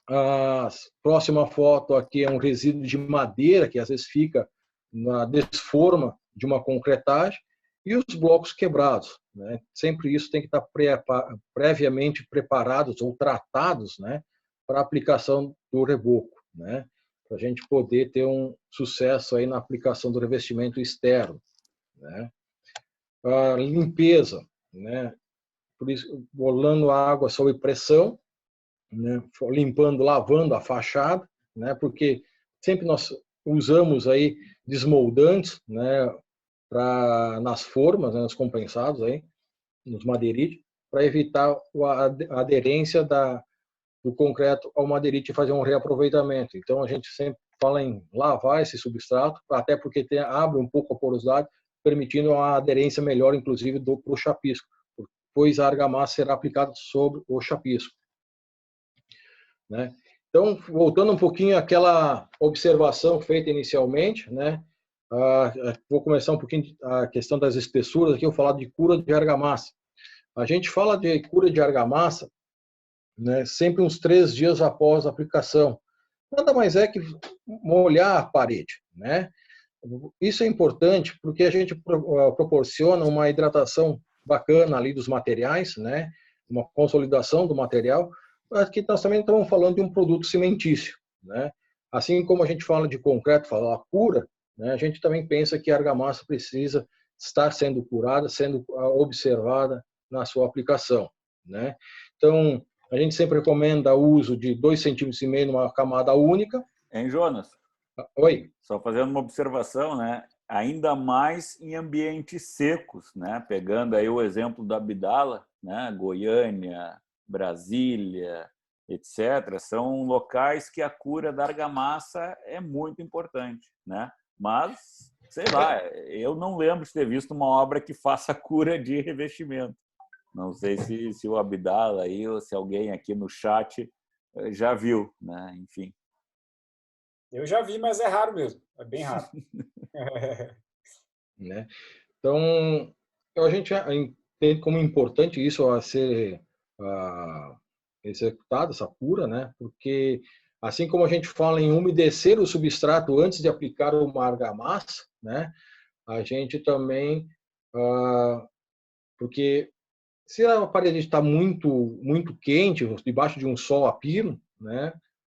A próxima foto aqui é um resíduo de madeira, que às vezes fica na desforma de uma concretagem, e os blocos quebrados, né? Sempre isso tem que estar previamente preparados ou tratados, né, para a aplicação do reboco, né, para a gente poder ter um sucesso aí na aplicação do revestimento externo, né. A limpeza, né, por isso, rolando a água sob pressão, né, lavando a fachada, né, porque sempre nós usamos aí desmoldantes, né, nas formas, né, nos compensados aí, nos madeirites, para evitar a aderência do concreto ao madeirite e fazer um reaproveitamento. Então a gente sempre fala em lavar esse substrato, até porque abre um pouco a porosidade, permitindo a aderência melhor, inclusive, para o chapisco, pois a argamassa será aplicada sobre o chapisco, né? Então, voltando um pouquinho àquela observação feita inicialmente, né? Vou começar um pouquinho a questão das espessuras aqui, eu vou falar de cura de argamassa. A gente fala de cura de argamassa, né, sempre uns 3 dias após a aplicação. Nada mais é que molhar a parede, né? Isso é importante porque a gente proporciona uma hidratação bacana ali dos materiais, né? Uma consolidação do material. Aqui nós também estamos falando de um produto cimentício, né? Assim como a gente fala de concreto, fala a cura, né? A gente também pensa que a argamassa precisa estar sendo curada, sendo observada na sua aplicação, né? Então, a gente sempre recomenda o uso de 2,5 cm numa camada única. Hein, Jonas? Oi. Só fazendo uma observação, né? Ainda mais em ambientes secos, né? Pegando aí o exemplo da Abdala, né? Goiânia, Brasília, etc. São locais que a cura da argamassa é muito importante, né? Mas, sei lá, eu não lembro de ter visto uma obra que faça cura de revestimento. Não sei se o Abdala aí ou se alguém aqui no chat já viu, né? Enfim. Eu já vi, mas é raro mesmo. É bem raro. Né? Então, a gente entende como importante isso a ser executado, essa cura, né? Porque assim como a gente fala em umedecer o substrato antes de aplicar uma argamassa, né? A gente também, porque se a parede está muito quente, debaixo de um sol a pino, né?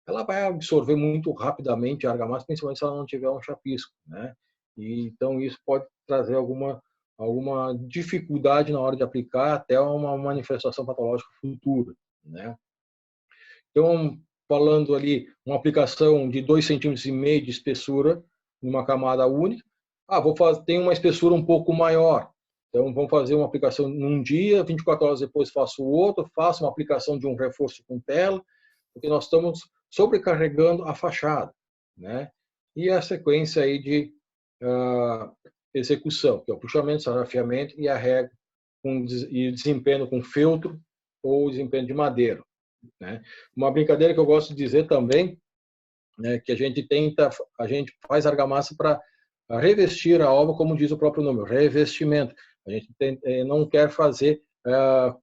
Ela vai absorver muito rapidamente a argamassa, principalmente se ela não tiver um chapisco, né? E então isso pode trazer alguma dificuldade na hora de aplicar, até uma manifestação patológica futura, né? Então, falando ali, uma aplicação de 2,5 cm de espessura numa camada única, tem uma espessura um pouco maior. Então, vamos fazer uma aplicação num dia, 24 horas depois faço outro, faço uma aplicação de um reforço com tela, porque nós estamos sobrecarregando a fachada, né? E a sequência aí de execução, que é o puxamento, sarafiamento e a régua e desempenho com feltro ou desempenho de madeira, né? Uma brincadeira que eu gosto de dizer também, né, que a gente faz argamassa para revestir a obra, como diz o próprio nome, revestimento. A gente não quer fazer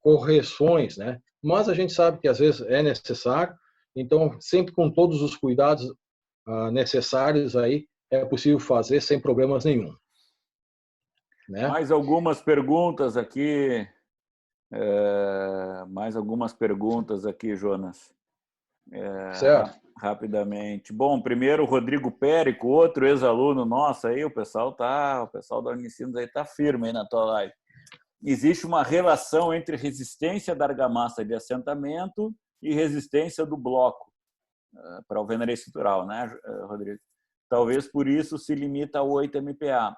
correções, né? Mas a gente sabe que às vezes é necessário, então sempre com todos os cuidados necessários aí é possível fazer sem problemas nenhum, né? Mais algumas perguntas aqui. Jonas. Certo. Rapidamente. Bom, primeiro o Rodrigo Périco, outro ex-aluno nosso aí, o pessoal da Unicinos aí tá firme aí na tua live. Existe uma relação entre resistência da argamassa de assentamento e resistência do bloco para alvenaria estrutural, né, Rodrigo? Talvez por isso se limita a 8 MPa.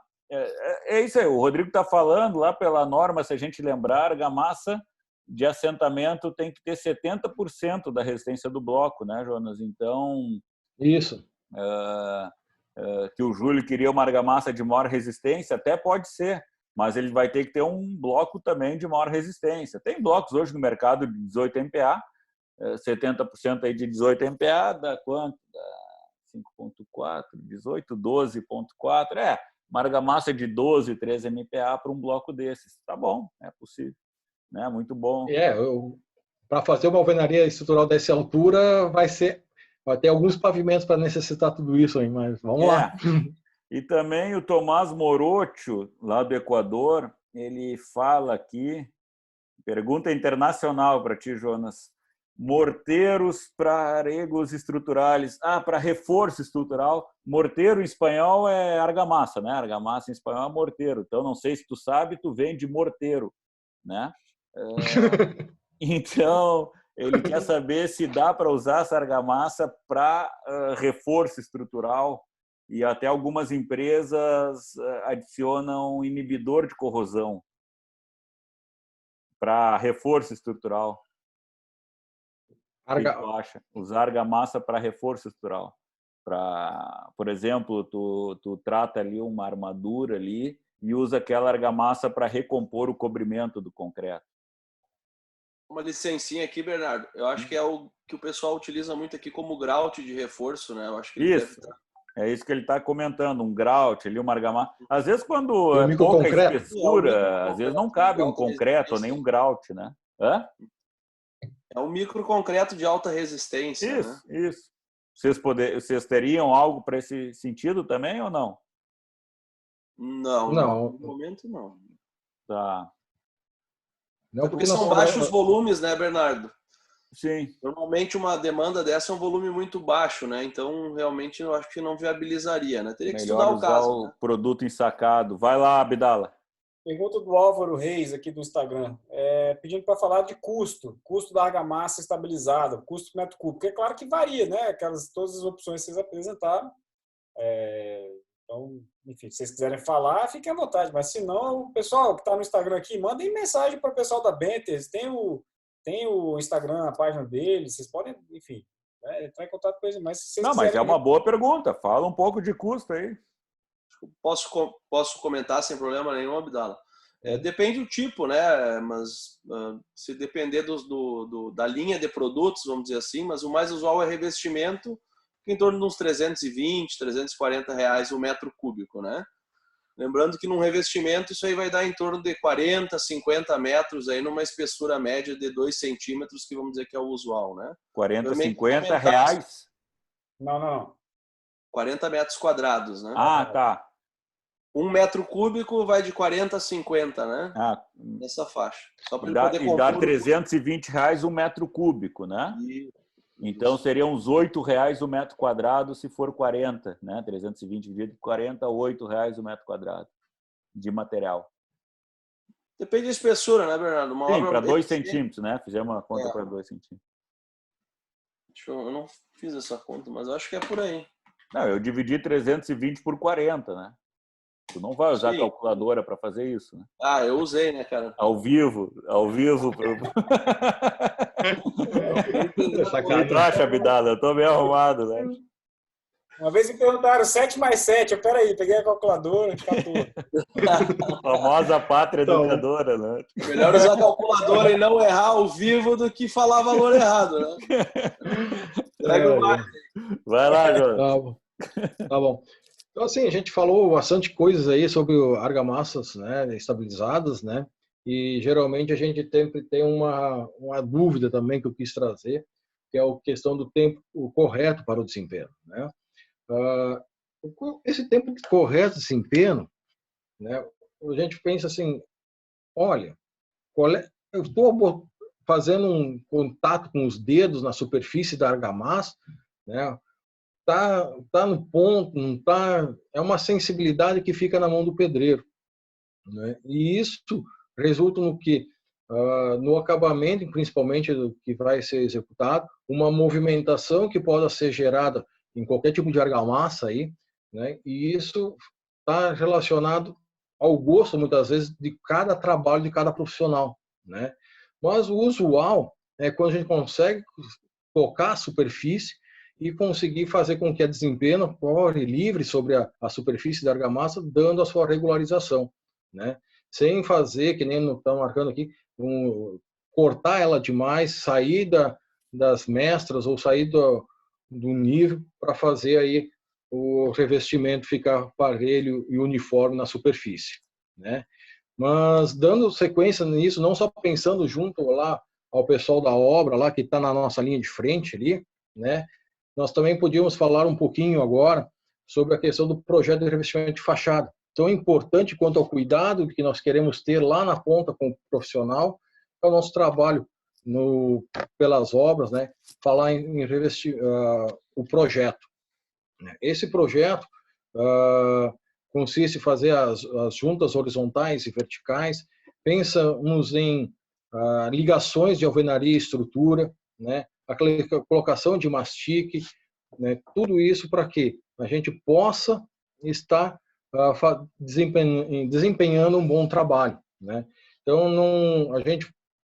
É isso aí, o Rodrigo está falando lá pela norma, se a gente lembrar, a argamassa de assentamento tem que ter 70% da resistência do bloco, né, Jonas? Então, isso. Que o Júlio queria uma argamassa de maior resistência, até pode ser, mas ele vai ter que ter um bloco também de maior resistência. Tem blocos hoje no mercado de 18 MPa, 70% aí de 18 MPa, dá quanto? Dá 5.4, 18, 12.4, uma argamassa de 12, 13 MPa para um bloco desses. Tá bom, é possível. Né? Muito bom. Para fazer uma alvenaria estrutural dessa altura, vai ter alguns pavimentos para necessitar tudo isso aí, mas vamos lá. E também o Tomás Morocho, lá do Equador, ele fala aqui, pergunta internacional para ti, Jonas, morteiros para aregos estruturais, para reforço estrutural, morteiro em espanhol é argamassa, né? Argamassa em espanhol é morteiro, então não sei se tu sabe, tu vende morteiro, né? Então, ele quer saber se dá para usar essa argamassa para reforço estrutural, e até algumas empresas adicionam inibidor de corrosão para reforço estrutural. O que tu acha? Usar argamassa para reforço estrutural. Por exemplo, tu trata ali uma armadura ali e usa aquela argamassa para recompor o cobrimento do concreto. Uma licencinha aqui, Bernardo. Eu acho que é o que o pessoal utiliza muito aqui como grout de reforço, né? Eu acho que isso. É isso que ele está comentando, um grout ali, uma argamassa. Às vezes, quando é pouca espessura, às vezes não cabe um concreto ou nem um grout, né? É um microconcreto de alta resistência. Isso, né? Isso. Vocês teriam algo para esse sentido também ou não? Não. No momento, não. Tá. Não, porque são baixos volumes, né, Bernardo? Sim. Normalmente uma demanda dessa é um volume muito baixo, né? Então, realmente, eu acho que não viabilizaria, né? Teria que estudar o caso. Melhor usar o produto ensacado. Vai lá, Abdala. Pergunta do Álvaro Reis, aqui do Instagram, pedindo para falar de custo da argamassa estabilizada, custo por metro cúbico. Porque é claro que varia, né? Todas as opções que vocês apresentaram. Então, enfim, se vocês quiserem falar, fiquem à vontade. Mas se não, o pessoal que está no Instagram aqui, mandem mensagem para o pessoal da Benters. Tem o Instagram, a página deles. Vocês podem, enfim, entrar em contato com eles. Mas se vocês mas é uma boa pergunta. Fala um pouco de custo aí. Posso comentar sem problema nenhum, Abdala. Depende do tipo, né? Mas se depender da linha de produtos, vamos dizer assim, mas o mais usual é revestimento, em torno de uns 320, 340 reais o metro cúbico, né? Lembrando que num revestimento isso aí vai dar em torno de 40, 50 metros aí numa espessura média de 2 centímetros, que vamos dizer que é o usual, né? 40, 50 reais? Não. 40 metros quadrados, né? Ah, tá. 1 metro cúbico vai de 40 a 50, né? Ah, Nessa faixa. Só para e ele dá, poder e dá compor. R$320 um metro cúbico, né? Então seriam uns R$8 o metro quadrado se for 40, né? 320 dividido por 40, R$8 o metro quadrado de material. Depende da espessura, né, Bernardo? Uma Sim, obra para 2 centímetros, né? Fizemos uma conta É. para 2 centímetros. Eu não fiz essa conta, mas eu acho que é por aí. Não, eu dividi 320 por 40, né? Tu não vai usar Sim. calculadora para fazer isso, né? Ah, eu usei, né, cara? Ao vivo. Tu acha, Abdala? Eu tô bem arrumado, né? Uma vez me perguntaram 7 mais 7. Peraí, peguei a calculadora, 14. A famosa pátria educadora, né? Melhor usar a calculadora e não errar ao vivo do que falar valor errado, né? Vai lá, João. Tá bom. Então, assim, a gente falou bastante coisas aí sobre argamassas, né, estabilizadas, né? E geralmente a gente sempre tem uma dúvida também que eu quis trazer, que é a questão do tempo correto para o desempenho, né? Esse tempo correto de desempenho, né? A gente pensa assim, olha, eu estou fazendo um contato com os dedos na superfície da argamassa, né? Tá no ponto, não tá, é uma sensibilidade que fica na mão do pedreiro, né? E isso resulta no que no acabamento, principalmente do que vai ser executado, uma movimentação que possa ser gerada em qualquer tipo de argamassa aí, né? E isso está relacionado ao gosto muitas vezes de cada trabalho de cada profissional, né? Mas o usual é quando a gente consegue tocar a superfície e conseguir fazer com que a desempenho corre livre sobre a superfície da argamassa, dando a sua regularização, né? Sem fazer, que nem estão marcando aqui, cortar ela demais, sair das mestras ou sair do nível para fazer aí o revestimento ficar parelho e uniforme na superfície, né? Mas dando sequência nisso, não só pensando junto lá ao pessoal da obra lá que está na nossa linha de frente ali, né? Nós também podíamos falar um pouquinho agora sobre a questão do projeto de revestimento de fachada. Tão importante quanto ao cuidado que nós queremos ter lá na ponta com o profissional, é o nosso trabalho pelas obras, né? Falar em revestir o projeto. Esse projeto consiste em fazer as juntas horizontais e verticais, pensa-nos em ligações de alvenaria e estrutura, né? A colocação de mastique, né? Tudo isso para que a gente possa estar desempenhando um bom trabalho, né? Então, a gente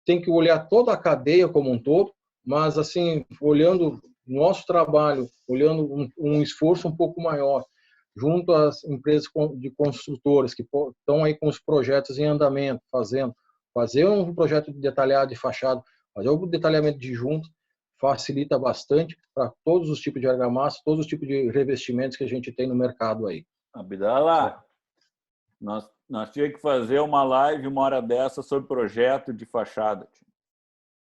tem que olhar toda a cadeia como um todo, mas assim, olhando nosso trabalho, olhando um esforço um pouco maior, junto às empresas de construtoras que estão aí com os projetos em andamento, fazer um projeto detalhado de fachada, fazer o detalhamento de junta, facilita bastante para todos os tipos de argamassa, todos os tipos de revestimentos que a gente tem no mercado aí. Abdala, nós tínhamos que fazer uma live uma hora dessa sobre projeto de fachada.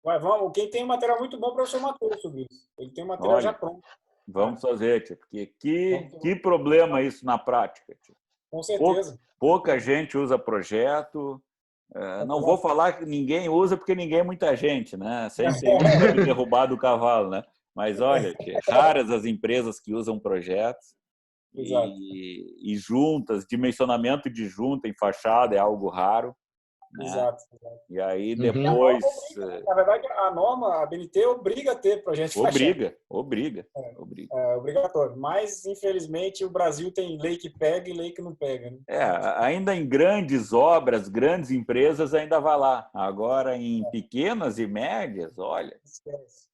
Ué, vamos, quem tem material muito bom é o professor Matheus sobre isso. Ele tem material já pronto. Vamos fazer, tia, porque que problema isso na prática, tia. Com certeza. Pouca gente usa projeto. Não vou falar que ninguém usa, porque ninguém é muita gente, né? Sempre tem um para me derrubar do cavalo, né? Mas olha, tia, raras as empresas que usam projetos. E juntas, dimensionamento de junta em fachada é algo raro. Né? Exato. E aí depois... Na verdade, a norma, a BNT, obriga a ter projeto de fachada. Obriga. É obrigatório. Mas, infelizmente, o Brasil tem lei que pega e lei que não pega. Né? Ainda em grandes obras, grandes empresas, ainda vai lá. Agora, em pequenas e médias, olha... Esquece.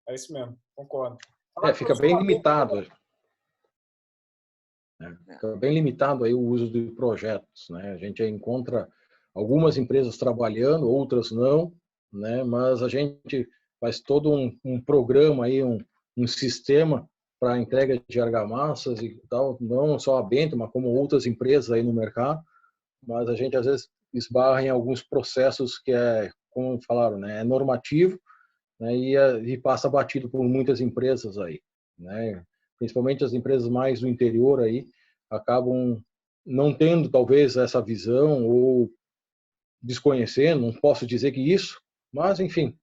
É isso mesmo, concordo. Fica bem limitado. Fica bem limitado aí o uso de projetos, né? A gente encontra algumas empresas trabalhando, outras não, né? Mas a gente faz todo um programa aí, um sistema para entrega de argamassas e tal, não só a Bento, mas como outras empresas aí no mercado, mas a gente às vezes esbarra em alguns processos que como falaram, né, é normativo, né, e passa batido por muitas empresas aí, né, principalmente as empresas mais do interior aí, acabam não tendo talvez essa visão ou desconhecendo, não posso dizer que isso, mas enfim,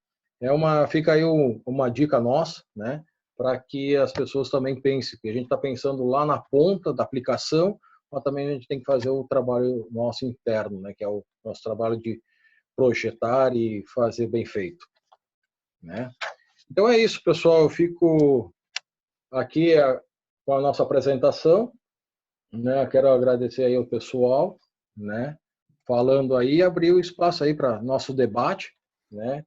fica aí uma dica nossa, né, para que as pessoas também pensem, que a gente está pensando lá na ponta da aplicação, mas também a gente tem que fazer o trabalho nosso interno, né, que é o nosso trabalho de projetar e fazer bem feito, né? Então é isso, pessoal, eu fico aqui com a nossa apresentação, né? Quero agradecer aí ao pessoal, né? Falando aí, abrir o espaço aí para nosso debate, né?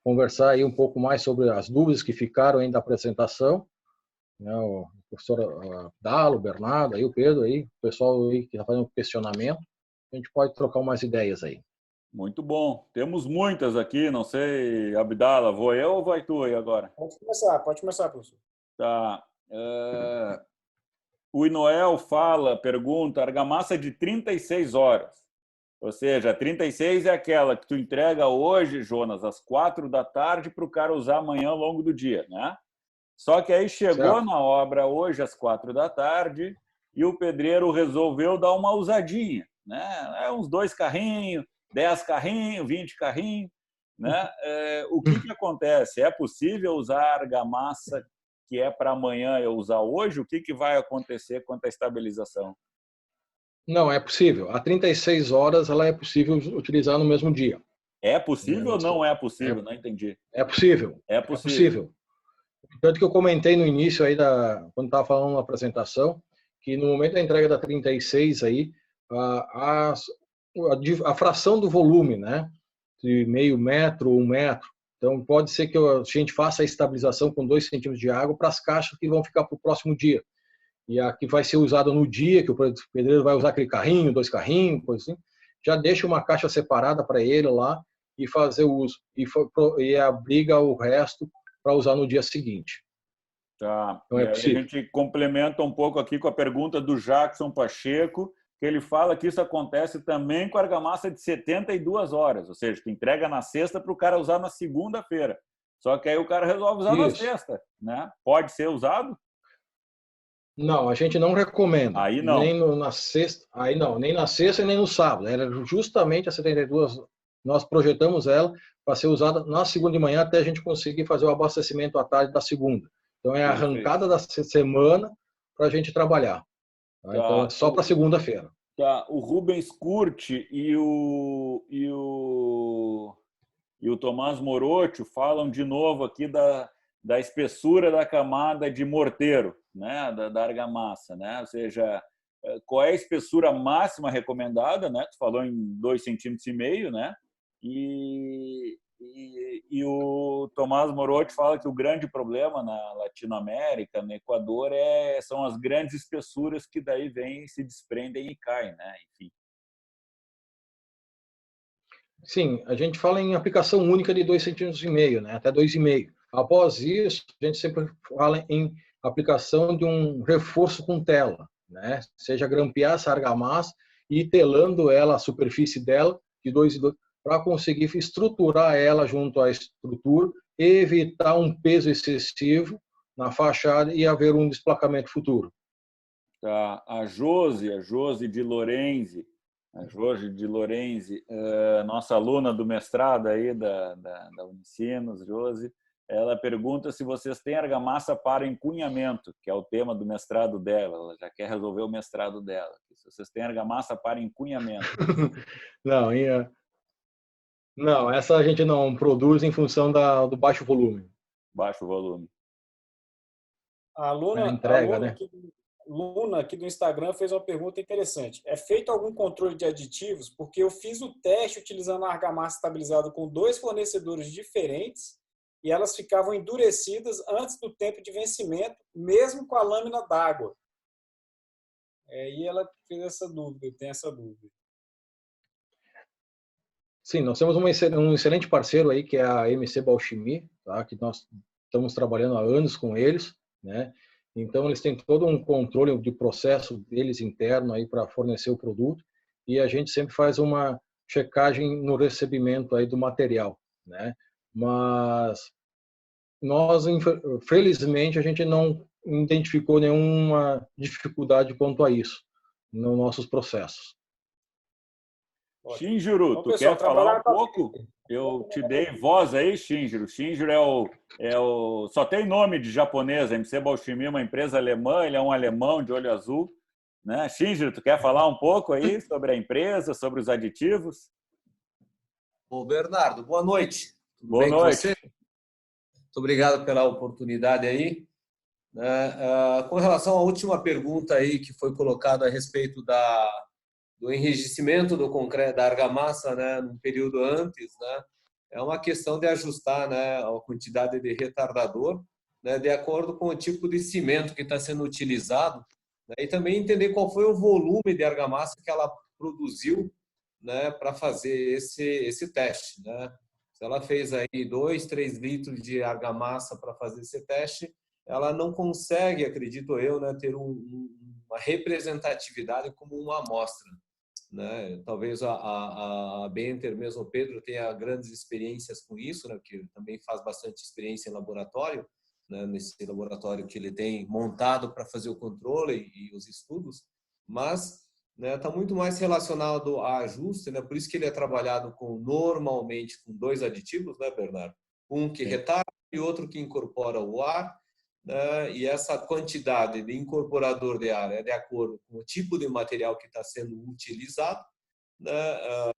Conversar aí um pouco mais sobre as dúvidas que ficaram aí da apresentação, né? O professor Dalo, o Bernardo, aí o Pedro aí, o pessoal aí que está fazendo questionamento, a gente pode trocar umas ideias aí. Muito bom. Temos muitas aqui, não sei, Abdala, vou eu ou vai tu aí agora? Pode começar, professor. Tá. O Inoel pergunta, argamassa de 36 horas. Ou seja, 36 é aquela que tu entrega hoje, Jonas, às 4 da tarde para o cara usar amanhã ao longo do dia, né? Só que aí chegou Certo. na obra hoje às 4 da tarde e o pedreiro resolveu dar uma usadinha, né? Uns 2 carrinhos, 10 carrinhos, 20 carrinhos, né? O que acontece? É possível usar a argamassa que é para amanhã eu usar hoje? O que vai acontecer quanto à estabilização? Não, é possível. A 36 horas ela é possível utilizar no mesmo dia. É possível ou não é possível? É, Não entendi. é possível. É É possível. possível. Tanto que eu comentei no início aí quando estava falando na apresentação, que no momento da entrega da 36 aí, a fração do volume, né, de meio metro, 1 metro, então pode ser que a gente faça a estabilização com 2 centímetros de água para as caixas que vão ficar para o próximo dia. E a que vai ser usada no dia, que o pedreiro vai usar aquele carrinho, 2 carrinhos, coisa assim, já deixa uma caixa separada para ele lá e fazer o uso. E abriga o resto para usar no dia seguinte. Tá. Então E é aí a possível. gente complementa um pouco aqui com a pergunta do Jackson Pacheco, que ele fala que isso acontece também com argamassa de 72 horas, ou seja, tu entrega na sexta para o cara usar na segunda-feira. Só que aí o cara resolve usar na Isso. sexta, né? Pode ser usado? Não, a gente não recomenda. Aí não. Nem na sexta, aí não, nem na sexta e nem no sábado. Era justamente a 72, nós projetamos ela para ser usada na segunda de manhã até a gente conseguir fazer o abastecimento à tarde da segunda. Então é a Perfeito. arrancada da semana para a gente trabalhar. Tá? Então é Tá. só para segunda-feira. Tá. O Rubens Curti e o Tomás Morocho falam de novo aqui da espessura da camada de morteiro, né, da argamassa, né? Ou seja, qual é a espessura máxima recomendada, né? Tu falou em 2,5 centímetros, né? E o Tomás Morocho fala que o grande problema na Latinoamérica, no Equador, são as grandes espessuras que daí vêm, se desprendem e caem, né? Enfim. Sim, a gente fala em aplicação única de 2,5 centímetros, né, até 2,5. Após isso, a gente sempre fala em aplicação de um reforço com tela, né, seja grampear essa argamassa e telando ela, a superfície dela, de 2 em 2, para conseguir estruturar ela junto à estrutura, evitar um peso excessivo na fachada e haver um desplacamento futuro. Tá. A Josi de Lorenzi, nossa aluna do mestrado aí da Unicinos, Josi, ela pergunta se vocês têm argamassa para encunhamento, que é o tema do mestrado dela. Ela já quer resolver o mestrado dela. Se vocês têm argamassa para encunhamento. Não, não, essa a gente não produz em função do baixo volume. Baixo volume. A Entrega, né? Luna aqui do Instagram fez uma pergunta interessante. É feito algum controle de aditivos? Porque eu fiz o teste utilizando a argamassa estabilizada com 2 fornecedores diferentes e elas ficavam endurecidas antes do tempo de vencimento, mesmo com a lâmina d'água. E ela fez essa dúvida, tem essa dúvida. Sim, nós temos um excelente parceiro aí, que é a MC Bauchimie, tá? Que nós estamos trabalhando há anos com eles, né? Então, eles têm todo um controle de processo deles interno aí para fornecer o produto, e a gente sempre faz uma checagem no recebimento aí do material, né? Mas nós, felizmente, a gente não identificou nenhuma dificuldade quanto a isso nos nossos processos. Shinjiro, Então, tu pessoal, quer falar um trabalhar com a- pouco? Eu te dei voz aí, Shinjiro. Shinjiro só tem nome de japonês. A MC Balchimi é uma empresa alemã, ele é um alemão de olho azul. Né? Shinjiro, tu quer falar um pouco aí sobre a empresa, sobre os aditivos? Ô, Bernardo, boa noite. Tudo Boa bem com noite. você? Muito obrigado pela oportunidade aí. Com relação à última pergunta aí que foi colocada a respeito do enrijecimento do concreto, da argamassa, né, no período antes, né, é uma questão de ajustar, né, a quantidade de retardador, né, de acordo com o tipo de cimento que está sendo utilizado, né, e também entender qual foi o volume de argamassa que ela produziu, né, para fazer esse teste, né. Se ela fez aí 2, 3 litros de argamassa para fazer esse teste, ela não consegue, acredito eu, né, ter uma representatividade como uma amostra, né? Talvez a Benter, mesmo o Pedro, tenha grandes experiências com isso, né, que também faz bastante experiência em laboratório, né, nesse laboratório que ele tem montado para fazer o controle e os estudos, mas está, né, muito mais relacionado a ajuste, né? Por isso que ele é trabalhado normalmente com 2 aditivos, né, Bernardo? Um que retarda e outro que incorpora o ar, né? E essa quantidade de incorporador de ar é de acordo com o tipo de material que está sendo utilizado, né?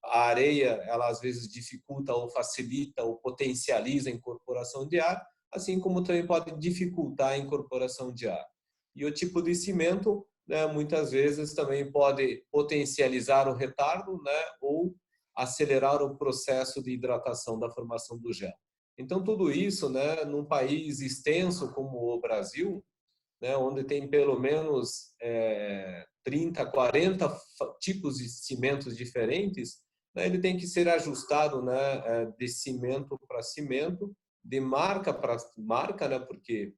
A areia, ela às vezes dificulta ou facilita ou potencializa a incorporação de ar, assim como também pode dificultar a incorporação de ar. E o tipo de cimento, né, muitas vezes também pode potencializar o retardo, né, ou acelerar o processo de hidratação da formação do gel. Então, tudo isso, né, num país extenso como o Brasil, né, onde tem pelo menos 30, 40 tipos de cimentos diferentes, né, ele tem que ser ajustado, né, de cimento para cimento, de marca para marca, né, porque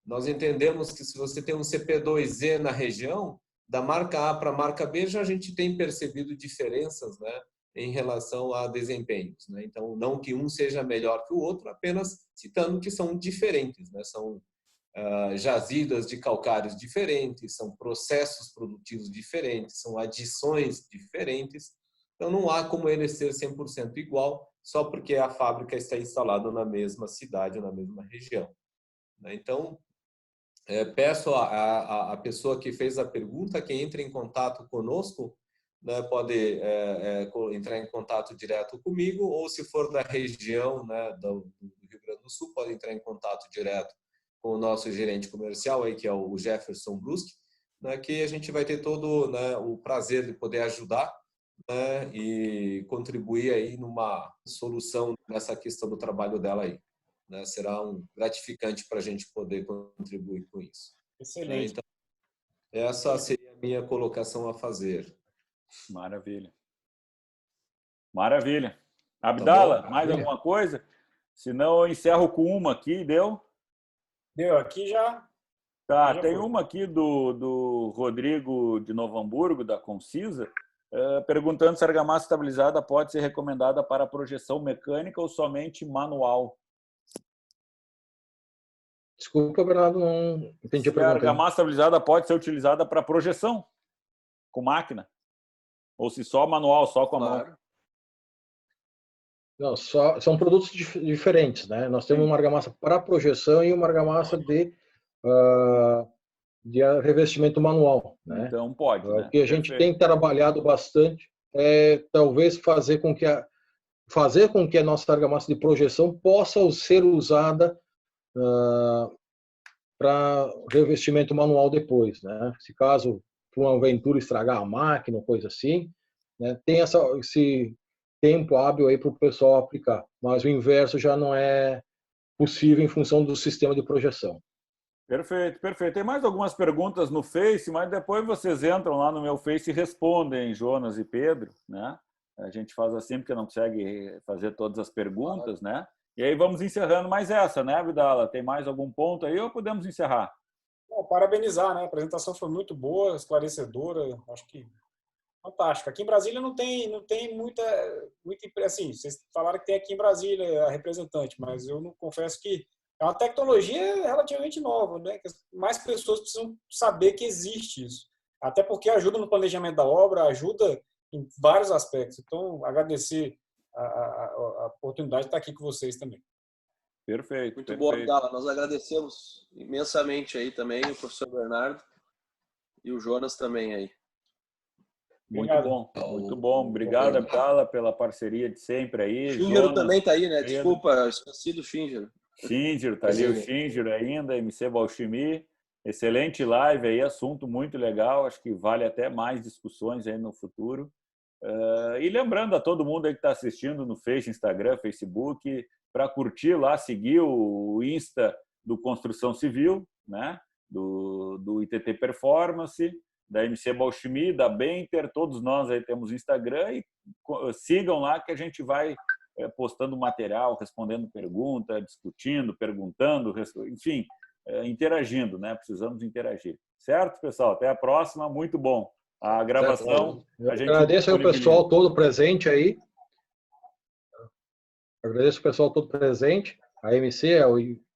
nós entendemos que se você tem um CP2E na região, da marca A para a marca B, já a gente tem percebido diferenças, né, em relação a desempenhos, né? Então, não que um seja melhor que o outro, apenas citando que são diferentes, né? São jazidas de calcários diferentes, são processos produtivos diferentes, são adições diferentes. Então, não há como ele ser 100% igual só porque a fábrica está instalada na mesma cidade, na mesma região, né? Então, peço a pessoa que fez a pergunta que entre em contato conosco, né, pode entrar em contato direto comigo, ou se for da região, né, do Rio Grande do Sul, pode entrar em contato direto com o nosso gerente comercial, aí, que é o Jefferson Bruschi, né, que a gente vai ter todo, né, o prazer de poder ajudar, né, e contribuir aí numa solução nessa questão do trabalho dela aí, né? Será gratificante para a gente poder contribuir com isso. Excelente. Então, essa seria a minha colocação a fazer. Maravilha. Maravilha. Abdala, Tá, mais alguma coisa? Senão eu encerro com uma aqui, deu? Deu, aqui já. Tá, Já tem foi. uma aqui do Rodrigo de Novo Hamburgo, da Concisa, perguntando se a argamassa estabilizada pode ser recomendada para projeção mecânica ou somente manual. Desculpa, Bernardo, não entendi a Se a pergunta. argamassa estabilizada pode ser utilizada para projeção com máquina? Ou se só manual, só com a mão? claro. Não, são produtos diferentes, né? Nós temos uma argamassa para projeção e uma argamassa de revestimento manual, né? Então pode, né? O que a gente Perfeito. tem trabalhado bastante é talvez fazer com que a nossa argamassa de projeção possa ser usada para revestimento manual depois, né? Se caso por uma aventura estragar a máquina ou coisa assim, né? Tem esse tempo hábil aí para o pessoal aplicar, mas o inverso já não é possível em função do sistema de projeção. Perfeito, perfeito. Tem mais algumas perguntas no Face, mas depois vocês entram lá no meu Face e respondem, Jonas e Pedro, né? A gente faz assim porque não consegue fazer todas as perguntas, né? E aí vamos encerrando mais essa, né, Abdala? Tem mais algum ponto aí ou podemos encerrar? Parabenizar, né? A apresentação foi muito boa, esclarecedora, acho que fantástico. Aqui em Brasília não tem muita assim, vocês falaram que tem aqui em Brasília a representante, mas eu não confesso que é uma tecnologia relativamente nova, né? Que mais pessoas precisam saber que existe isso. Até porque ajuda no planejamento da obra, ajuda em vários aspectos. Então, agradecer a oportunidade de estar aqui com vocês também. Perfeito. Muito bom, Abdala. Nós agradecemos imensamente aí também o professor Bernardo e o Jonas também aí. Muito bom, muito bom. Obrigado, Abdala, pela parceria de sempre aí. Xíngero também está aí, né? Desculpa, esqueci do Xíngero. Xíngero, está ali o Xíngero ainda, MC Balchimi. Excelente live aí, assunto muito legal. Acho que vale até mais discussões aí no futuro. E lembrando a todo mundo aí que está assistindo no Instagram, Facebook, para curtir lá, seguir o Insta do Construção Civil, né? do ITT Performance, da MC Balchimi, da Benter, todos nós aí temos Instagram e sigam lá que a gente vai postando material, respondendo pergunta, discutindo, perguntando, enfim, interagindo, né? Precisamos interagir. Certo, pessoal? Até a próxima, muito bom. A gravação... Eu agradeço ao pessoal todo presente aí. Agradeço o pessoal todo presente, a MC, a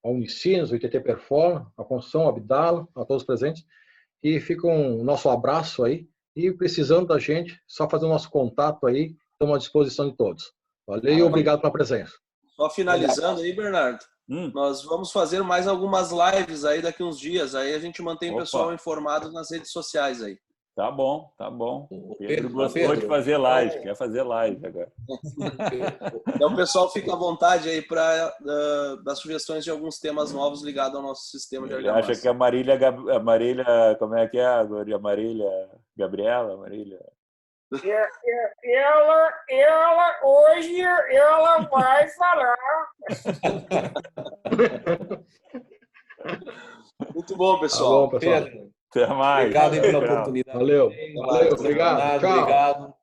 Unicinos, o ITT Performance, a Construção, a Abdala, a todos presentes. E fica o nosso abraço aí. E precisando da gente, só fazer o nosso contato aí. Estamos à disposição de todos. Valeu e obrigado pela presença. Só finalizando aí, Bernardo. Nós vamos fazer mais algumas lives aí daqui uns dias. Aí a gente mantém o pessoal informado nas redes sociais aí. Tá bom, tá bom. Pedro gostou de fazer live, quer fazer live agora. Então o pessoal fica à vontade aí para dar sugestões de alguns temas novos ligados ao nosso sistema de argamassa. Acha que a Marília, como é que é a Marília Gabriela? Marília... Ela hoje ela vai falar. Muito bom, pessoal. Tá bom, pessoal. Pedro, até mais. obrigado pela oportunidade. Valeu, obrigado. Tchau. Obrigado.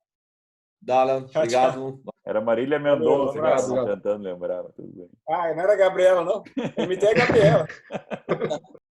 Dala, obrigado. Era Marília Mendonça, que eu tentando lembrar, mas tudo bem. Não era Gabriela, não. MT é Gabriela.